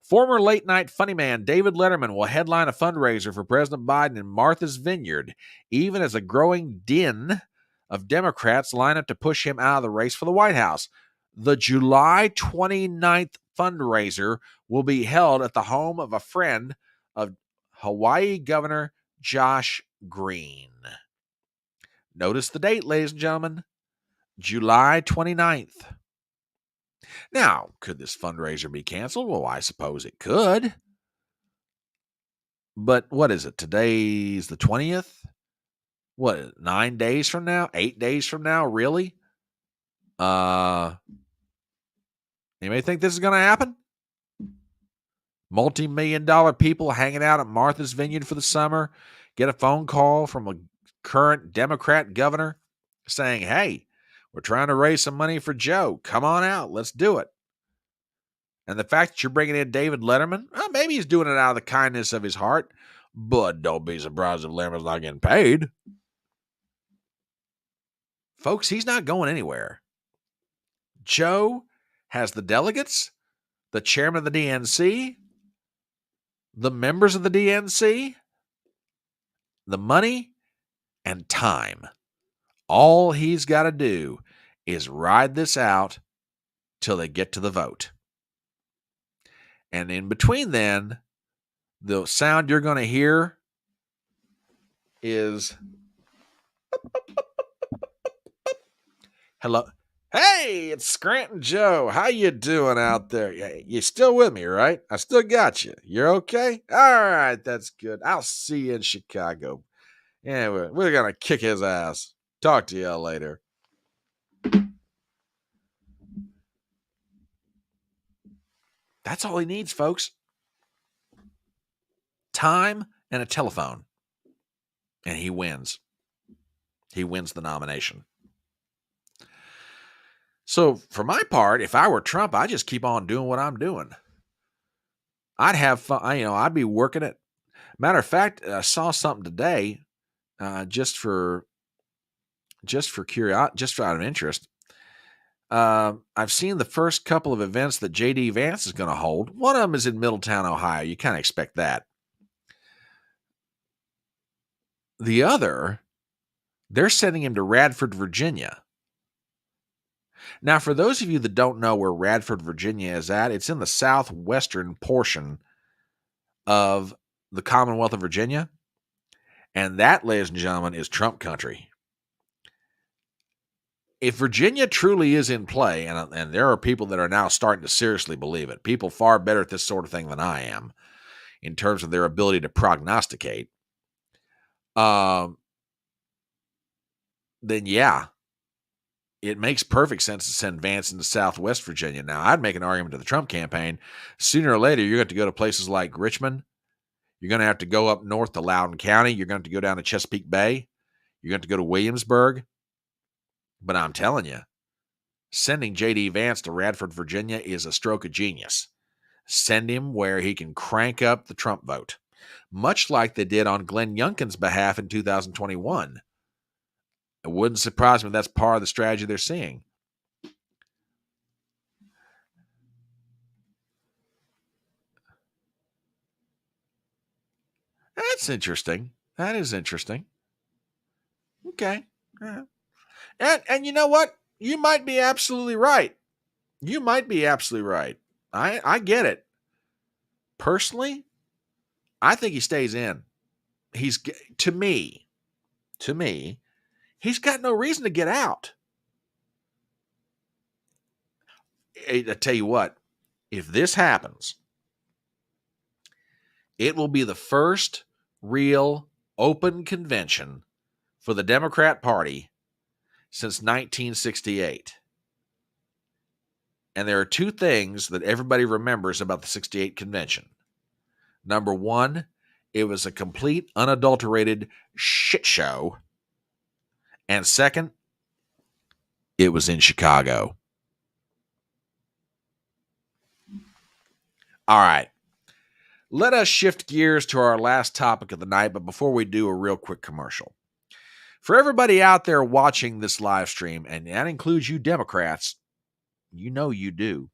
Former late-night funny man David Letterman will headline a fundraiser for President Biden in Martha's Vineyard, even as a growing din of Democrats line up to push him out of the race for the White House. The July 29th fundraiser will be held at the home of a friend of Hawaii Governor Josh Green. Notice the date, ladies and gentlemen, July 29th. Now, could this fundraiser be canceled? Well, I suppose it could. But what is it? Today's the 20th? What, 9 days from now? 8 days from now? Really? Anybody think this is going to happen? Multi-million-dollar people hanging out at Martha's Vineyard for the summer, get a phone call from a current Democrat governor saying, hey, we're trying to raise some money for Joe. Come on out. Let's do it. And the fact that you're bringing in David Letterman, well, maybe he's doing it out of the kindness of his heart, but don't be surprised if Letterman's not getting paid. Folks, he's not going anywhere. Joe has the delegates, the chairman of the DNC, the members of the DNC, the money, and time. All he's got to do is ride this out till they get to the vote. And in between then, the sound you're going to hear is hello. Hey, it's Scranton Joe. How you doing out there? You still with me, right? I still got you. You're okay? All right, that's good. I'll see you in Chicago. Yeah, we're going to kick his ass. Talk to you later. That's all he needs, folks. Time and a telephone. And he wins. He wins the nomination. So for my part, if I were Trump, I'd just keep on doing what I'm doing. I'd have fun. I'd be working it. Matter of fact, I saw something today, just for curiosity, just out of interest. I've seen the first couple of events that J.D. Vance is going to hold. One of them is in Middletown, Ohio. You kind of expect that. The other, they're sending him to Radford, Virginia. Now, for those of you that don't know where Radford, Virginia is at, it's in the southwestern portion of the Commonwealth of Virginia. And that, ladies and gentlemen, is Trump country. If Virginia truly is in play, and there are people that are now starting to seriously believe it, people far better at this sort of thing than I am, in terms of their ability to prognosticate, then yeah, it makes perfect sense to send Vance into Southwest Virginia. Now, I'd make an argument to the Trump campaign. Sooner or later, you're going to go to places like Richmond. You're going to have to go up north to Loudoun County. You're going to go down to Chesapeake Bay. You're going to go to Williamsburg. But I'm telling you, sending J.D. Vance to Radford, Virginia is a stroke of genius. Send him where he can crank up the Trump vote, much like they did on Glenn Youngkin's behalf in 2021. It wouldn't surprise me if that's part of the strategy they're seeing. That's interesting. That is interesting. Okay. Yeah. And you know what? You might be absolutely right. You might be absolutely right. I get it. Personally, I think he stays in. To me, he's got no reason to get out. I tell you what, if this happens, it will be the first real open convention for the Democrat Party since 1968. And there are two things that everybody remembers about the 68 convention. Number one, it was a complete, unadulterated shit show. And second, it was in Chicago. All right. Let us shift gears to our last topic of the night, but before we do, a real quick commercial. For everybody out there watching this live stream, and that includes you Democrats, you know you do.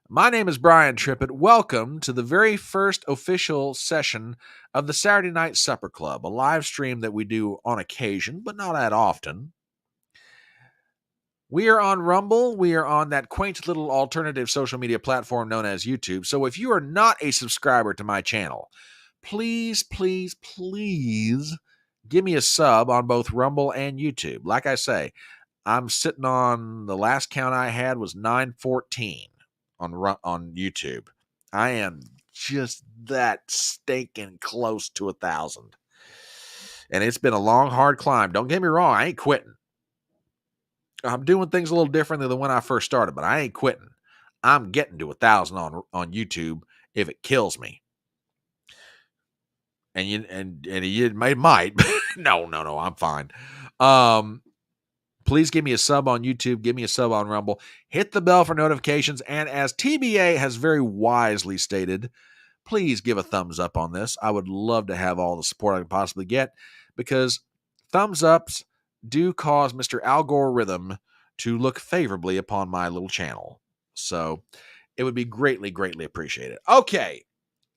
My name is Brian Trippett. Welcome to the very first official session of the Saturday Night Supper Club, a live stream that we do on occasion, but not that often. We are on Rumble. We are on that quaint little alternative social media platform known as YouTube. So if you are not a subscriber to my channel, please, please, please give me a sub on both Rumble and YouTube. Like I say, I'm sitting on, the last count I had was 914 on YouTube. I am just that stinking close to 1,000. And it's been a long, hard climb. Don't get me wrong. I ain't quitting. I'm doing things a little differently than when I first started, but I ain't quitting. I'm getting to 1,000 on YouTube if it kills me. And you might. No, I'm fine. Please give me a sub on YouTube. Give me a sub on Rumble. Hit the bell for notifications. And as TBA has very wisely stated, please give a thumbs up on this. I would love to have all the support I can possibly get, because thumbs ups do cause Mr. Algorithm to look favorably upon my little channel. So it would be greatly, greatly appreciated. Okay,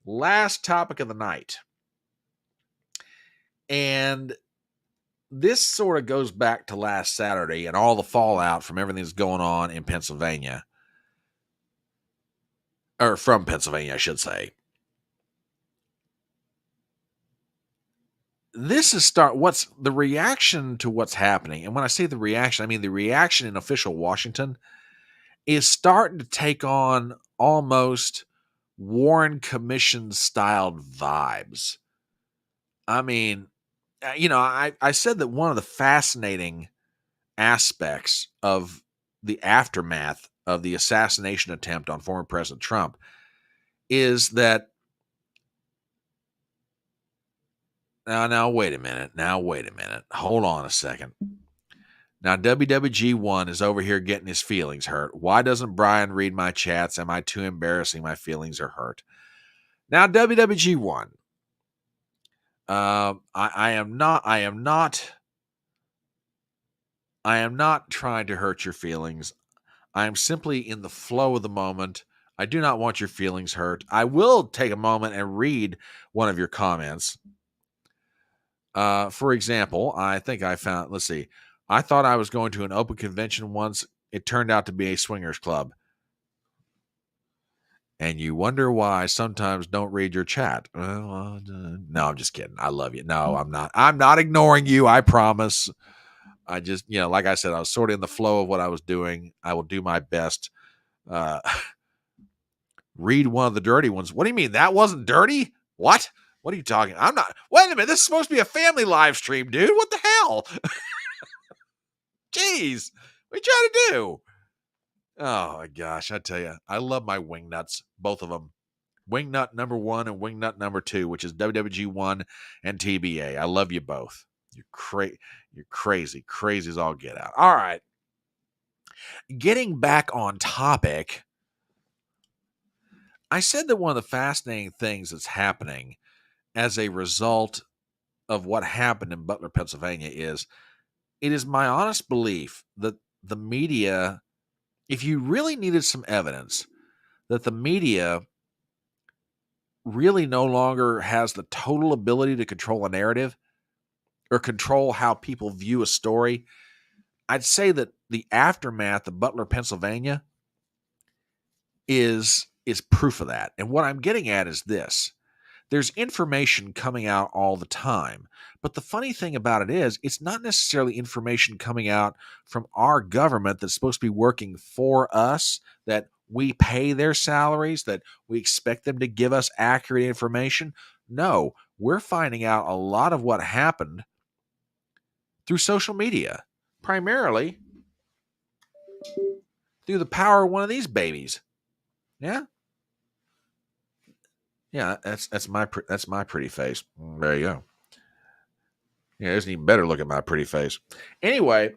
last topic of the night. And this sort of goes back to last Saturday and all the fallout from everything that's going on in Pennsylvania. Or from Pennsylvania, I should say. This is what's the reaction to what's happening. And when I say the reaction, I mean the reaction in official Washington is starting to take on almost Warren Commission styled vibes. I mean, I said that one of the fascinating aspects of the aftermath of the assassination attempt on former President Trump is that Now, wait a minute. Hold on a second. Now, WWG1 is over here getting his feelings hurt. Why doesn't Brian read my chats? Am I too embarrassing? My feelings are hurt. Now, WWG1. I am not trying to hurt your feelings. I am simply in the flow of the moment. I do not want your feelings hurt. I will take a moment and read one of your comments. For example, I think I found, let's see. I thought I was going to an open convention once. It turned out to be a swingers club. And you wonder why I sometimes don't read your chat. No, I'm just kidding. I love you. No, I'm not. I'm not ignoring you. I promise. I just, like I said, I was sort of in the flow of what I was doing. I will do my best. Read one of the dirty ones. What do you mean? That wasn't dirty? What? What are you talking? I'm not. Wait a minute. This is supposed to be a family live stream, dude. What the hell? Jeez. What you trying to do? Oh my gosh, I tell you, I love my wing nuts, both of them. Wingnut number 1 and Wingnut number 2, which is WWG1 and TBA. I love you both. You're crazy as all get out. All right. Getting back on topic, I said that one of the fascinating things that's happening as a result of what happened in Butler, Pennsylvania is it is my honest belief that the media, if you really needed some evidence that the media really no longer has the total ability to control a narrative or control how people view a story, I'd say that the aftermath of Butler, Pennsylvania is proof of that. And what I'm getting at is this. There's information coming out all the time. But the funny thing about it is, it's not necessarily information coming out from our government that's supposed to be working for us, that we pay their salaries, that we expect them to give us accurate information. No, we're finding out a lot of what happened through social media, primarily through the power of one of these babies. Yeah. Yeah, that's my pretty face. There you go. Yeah, there's an even better look at my pretty face. Anyway,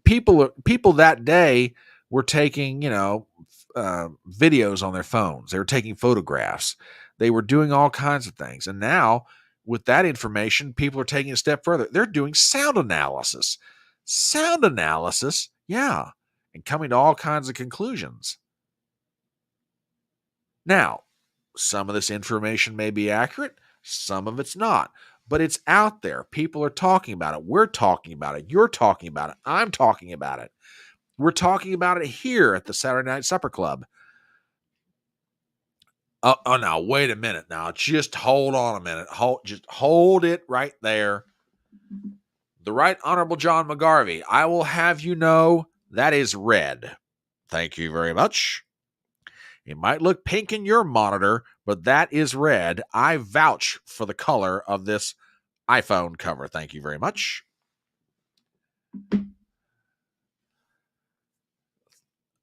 people that day were taking, videos on their phones. They were taking photographs. They were doing all kinds of things. And now, with that information, people are taking it a step further. They're doing sound analysis. Yeah, and coming to all kinds of conclusions. Now, some of this information may be accurate, some of it's not, but it's out there. People are talking about it. We're talking about it. You're talking about it. I'm talking about it. We're talking about it here at the Saturday Night Supper Club. Oh, now, wait a minute. Now, just hold on a minute. Just hold it right there. The Right Honorable John McGarvey, I will have you know that is red. Thank you very much. It might look pink in your monitor, but that is red. I vouch for the color of this iPhone cover. Thank you very much.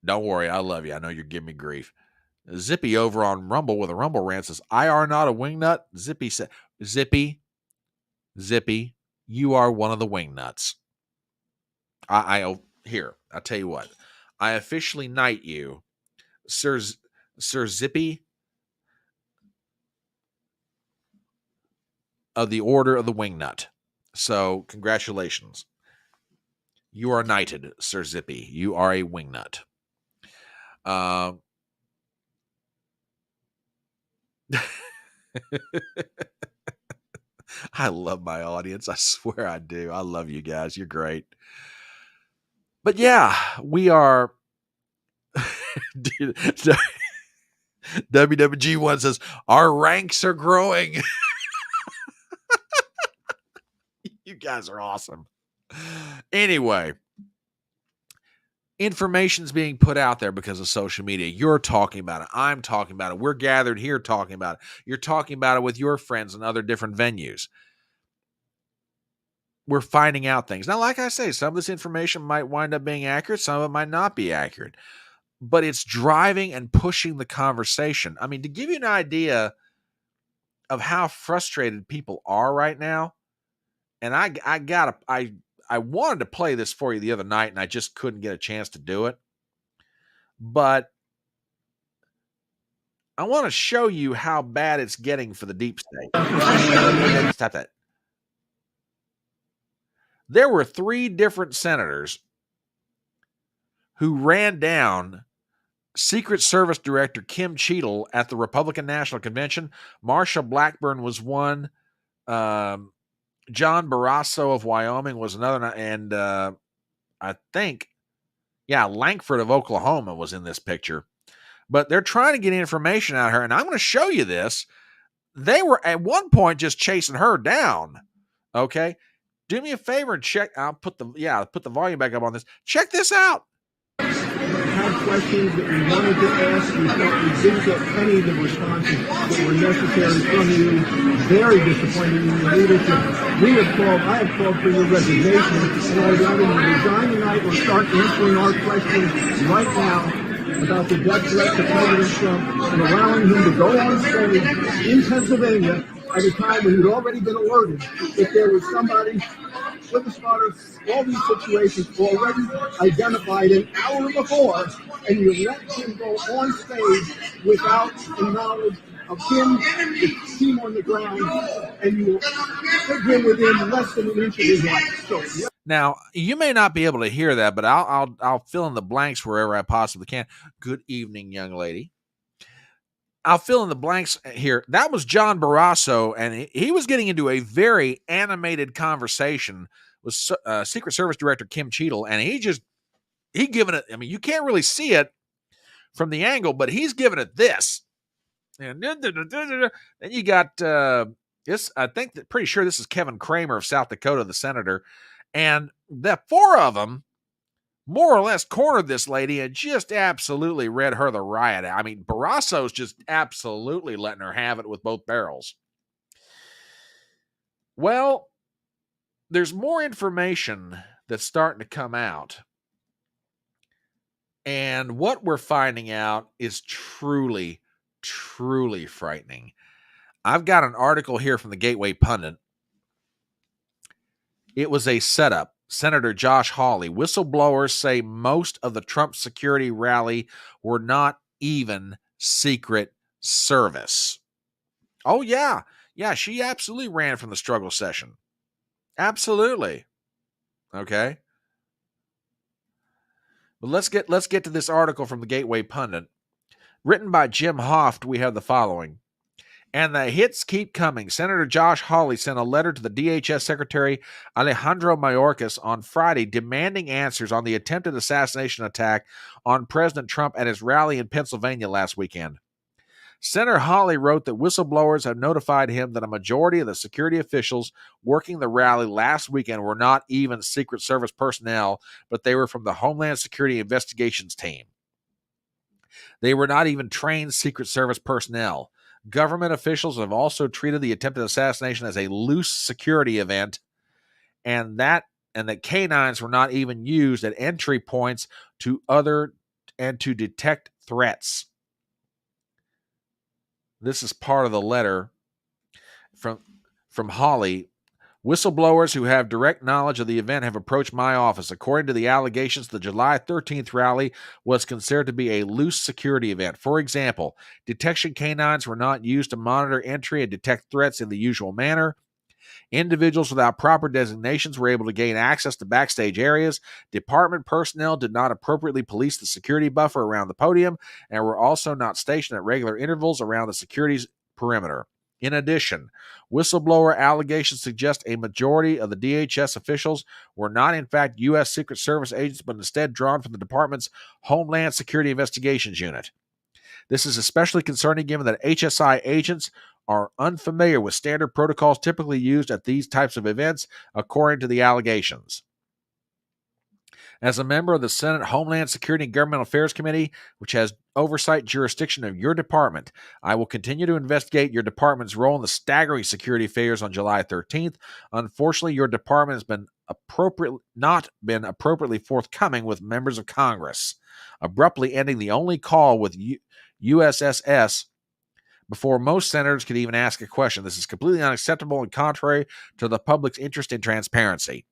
Don't worry, I love you. I know you're giving me grief. Zippy over on Rumble with a Rumble rant says, I are not a wingnut. Zippy said, Zippy, you are one of the wingnuts. Here, I'll tell you what. I officially knight you, Sir Zippy of the Order of the Wingnut. So, congratulations. You are knighted, Sir Zippy. You are a wingnut. I love my audience. I swear I do. I love you guys. You're great. But yeah, we are. WWG1 says, our ranks are growing. You guys are awesome. Anyway, information's being put out there because of social media. You're talking about it. I'm talking about it. We're gathered here talking about it. You're talking about it with your friends in other different venues. We're finding out things. Now, like I say, some of this information might wind up being accurate. Some of it might not be accurate. But it's driving and pushing the conversation. I mean, to give you an idea of how frustrated people are right now, and I wanted to play this for you the other night, and I just couldn't get a chance to do it. But I want to show you how bad it's getting for the deep state. Stop that. There were 3 different senators who ran down Secret Service Director Kim Cheadle at the Republican National Convention. Marsha Blackburn was one. John Barrasso of Wyoming was another. And I think, Lankford of Oklahoma was in this picture. But they're trying to get information out of her. And I'm going to show you this. They were at one point just chasing her down. Okay. Do me a favor and check. I'll put the volume back up on this. Check this out. had questions that we wanted to ask. We felt we didn't get any of the responses that were necessary from you. Very disappointing in your leadership. I have called for your resignation, and I'd rather you resign tonight or start answering our questions right now about the death threat to President Trump and allowing him to go on stage in Pennsylvania at a time when he'd already been alerted if there was somebody with a spotter, all these situations already identified an hour before, and you let him go on stage without the knowledge of him, the team on the ground, and you put him within less than an inch of his life. So, Now, you may not be able to hear that, but I'll fill in the blanks wherever I possibly can. Good evening, young lady. I'll fill in the blanks here. That was John Barrasso, and he was getting into a very animated conversation with Secret Service Director Kim Cheadle, and he given it. I mean, you can't really see it from the angle, but he's giving it this. And then you got this. I think pretty sure this is Kevin Kramer of South Dakota, the senator, and the four of them more or less cornered this lady and just absolutely read her the riot. I mean, Barrasso's just absolutely letting her have it with both barrels. Well, there's more information that's starting to come out. And what we're finding out is truly, truly frightening. I've got an article here from the Gateway Pundit. It was a setup. Senator Josh Hawley. Whistleblowers say most of the Trump security rally were not even Secret Service. Oh, yeah. Yeah, she absolutely ran from the struggle session. Absolutely. Okay. But let's get to this article from the Gateway Pundit. Written by Jim Hoft, we have the following. And the hits keep coming. Senator Josh Hawley sent a letter to the DHS Secretary Alejandro Mayorkas on Friday demanding answers on the attempted assassination attack on President Trump at his rally in Pennsylvania last weekend. Senator Hawley wrote that whistleblowers have notified him that a majority of the security officials working the rally last weekend were not even Secret Service personnel, but they were from the Homeland Security Investigations Team. They were not even trained Secret Service personnel. Government officials have also treated the attempted assassination as a loose security event, and that canines were not even used at entry points to detect threats. This is part of the letter from Hawley. Whistleblowers who have direct knowledge of the event have approached my office. According to the allegations, the July 13th rally was considered to be a loose security event. For example, detection canines were not used to monitor entry and detect threats in the usual manner. Individuals without proper designations were able to gain access to backstage areas. Department personnel did not appropriately police the security buffer around the podium and were also not stationed at regular intervals around the security's perimeter. In addition, whistleblower allegations suggest a majority of the DHS officials were not in fact U.S. Secret Service agents, but instead drawn from the department's Homeland Security Investigations Unit. This is especially concerning given that HSI agents are unfamiliar with standard protocols typically used at these types of events, according to the allegations. As a member of the Senate Homeland Security and Governmental Affairs Committee, which has oversight jurisdiction of your department, I will continue to investigate your department's role in the staggering security failures on July 13th. Unfortunately, your department has not been appropriately forthcoming with members of Congress, abruptly ending the only call with USSS before most senators could even ask a question. This is completely unacceptable and contrary to the public's interest in transparency.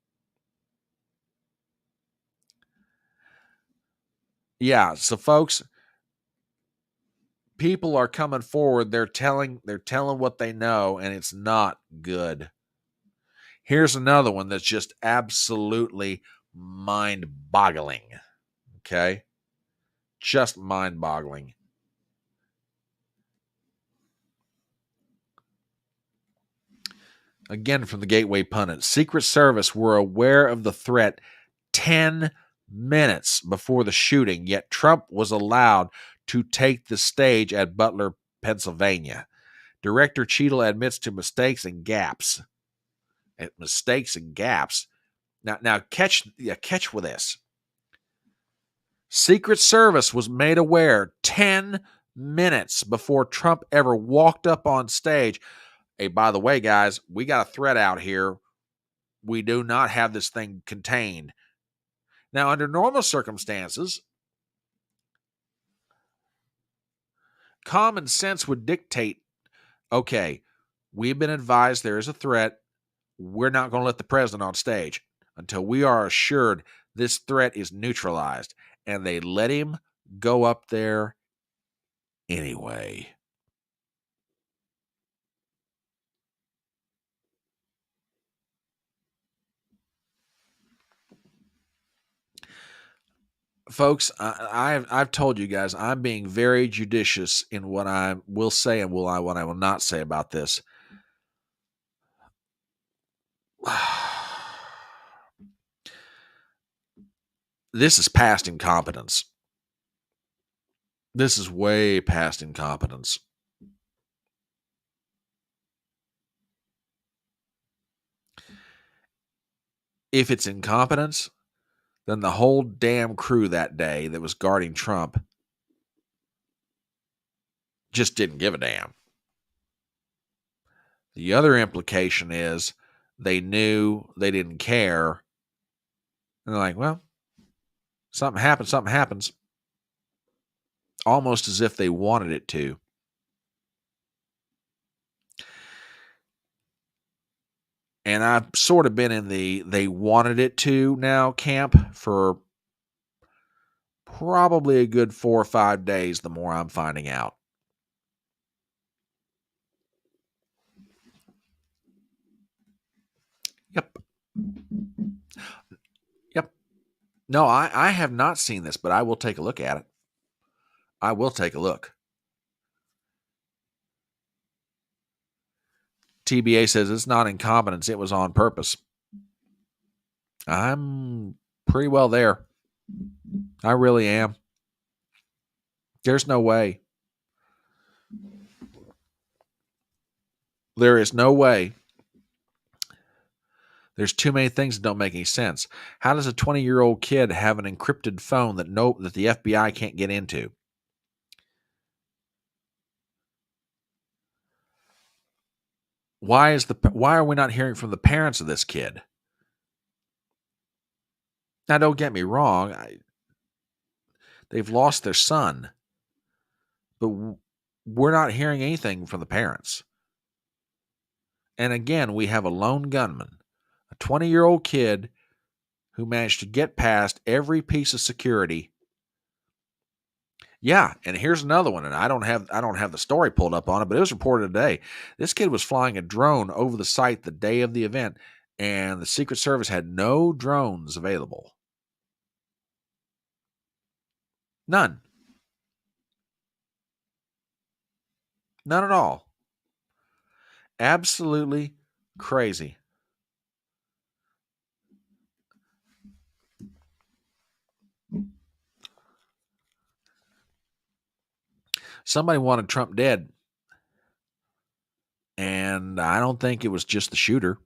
Yeah, so folks, people are coming forward. They're telling what they know, and it's not good. Here's another one that's just absolutely mind-boggling. Okay? Just mind-boggling. Again, from the Gateway Pundit. Secret Service were aware of the threat 10 minutes before the shooting, yet Trump was allowed to take the stage at Butler, Pennsylvania. Director Cheadle admits to mistakes and gaps. Now catch with this. Secret Service was made aware 10 minutes before Trump ever walked up on stage. Hey, by the way, guys, we got a threat out here. We do not have this thing contained. Now, under normal circumstances, common sense would dictate, okay, we've been advised there is a threat. We're not going to let the president on stage until we are assured this threat is neutralized. And they let him go up there anyway. Folks, I've told you guys, I'm being very judicious in what I will say and what I will not say about this. This is past incompetence. This is way past incompetence. If it's incompetence, then the whole damn crew that day that was guarding Trump just didn't give a damn. The other implication is they knew, they didn't care. And they're like, well, something happens. Almost as if they wanted it to. And I've sort of been in the they wanted it to now camp for probably a good 4 or 5 days, the more I'm finding out. Yep. No, I have not seen this, but I will take a look at it. I will take a look. TBA says it's not incompetence. It was on purpose. I'm pretty well there. I really am. There's no way. There is no way. There's too many things that don't make any sense. How does a 20-year-old kid have an encrypted phone that the FBI can't get into? Why are we not hearing from the parents of this kid? Now, don't get me wrong. They've lost their son. But we're not hearing anything from the parents. And again, we have a lone gunman, a 20-year-old kid who managed to get past every piece of security. Yeah, and here's another one, and I don't have the story pulled up on it, but it was reported today. This kid was flying a drone over the site the day of the event, and the Secret Service had no drones available. None. None at all. Absolutely crazy. Somebody wanted Trump dead. And I don't think it was just the shooter.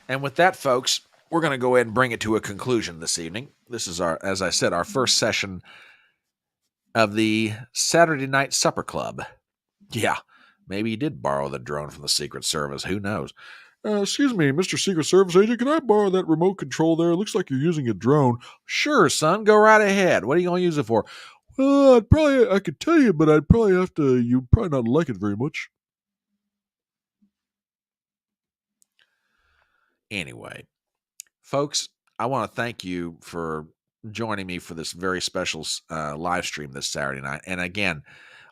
And with that, folks, we're going to go ahead and bring it to a conclusion this evening. This is as I said, our first session of the Saturday Night Supper Club. Yeah, maybe he did borrow the drone from the Secret Service. Who knows? Excuse me, Mr. Secret Service agent, can I borrow that remote control there? It looks like you're using a drone. Sure, son, go right ahead. What are you going to use it for? Well, I could tell you, but I'd probably have to, you'd probably not like it very much. Anyway, folks, I want to thank you for joining me for this very special live stream this Saturday night. And again,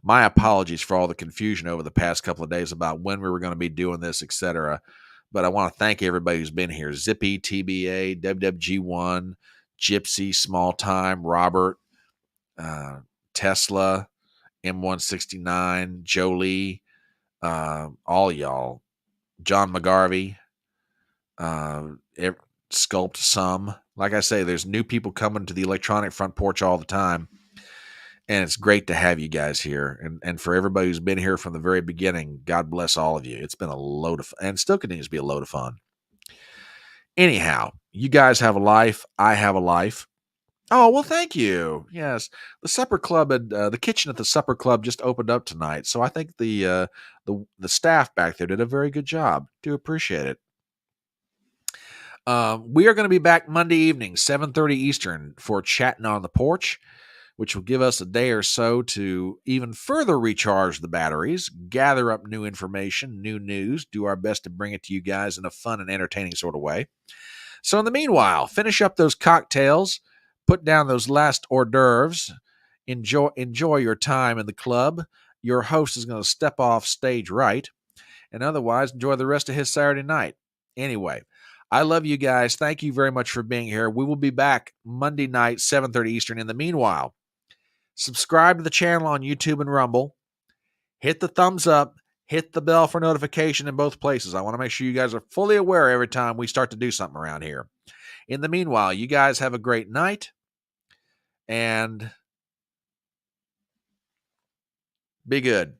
my apologies for all the confusion over the past couple of days about when we were going to be doing this, etc. But I want to thank everybody who's been here. Zippy, TBA, WWG1, Gypsy, Small Time, Robert, Tesla, M169, Jolie, all y'all, John McGarvey, Sculpt some. Like I say, there's new people coming to the electronic front porch all the time. And it's great to have you guys here. And for everybody who's been here from the very beginning, God bless all of you. It's been a load of fun and still continues to be a load of fun. Anyhow, you guys have a life. I have a life. Oh, well, thank you. Yes, the supper club had the kitchen at the supper club just opened up tonight, so I think the staff back there did a very good job. Do appreciate it. We are going to be back Monday evening, 7:30 Eastern, for Chatting on the Porch, which will give us a day or so to even further recharge the batteries, gather up new information, new news, do our best to bring it to you guys in a fun and entertaining sort of way. So in the meanwhile, finish up those cocktails, put down those last hors d'oeuvres, enjoy your time in the club. Your host is going to step off stage right, and otherwise enjoy the rest of his Saturday night. Anyway, I love you guys. Thank you very much for being here. We will be back Monday night, 7:30 Eastern. In the meanwhile, subscribe to the channel on YouTube and Rumble. Hit the thumbs up. Hit the bell for notification in both places. I want to make sure you guys are fully aware every time we start to do something around here. In the meanwhile, you guys have a great night and be good.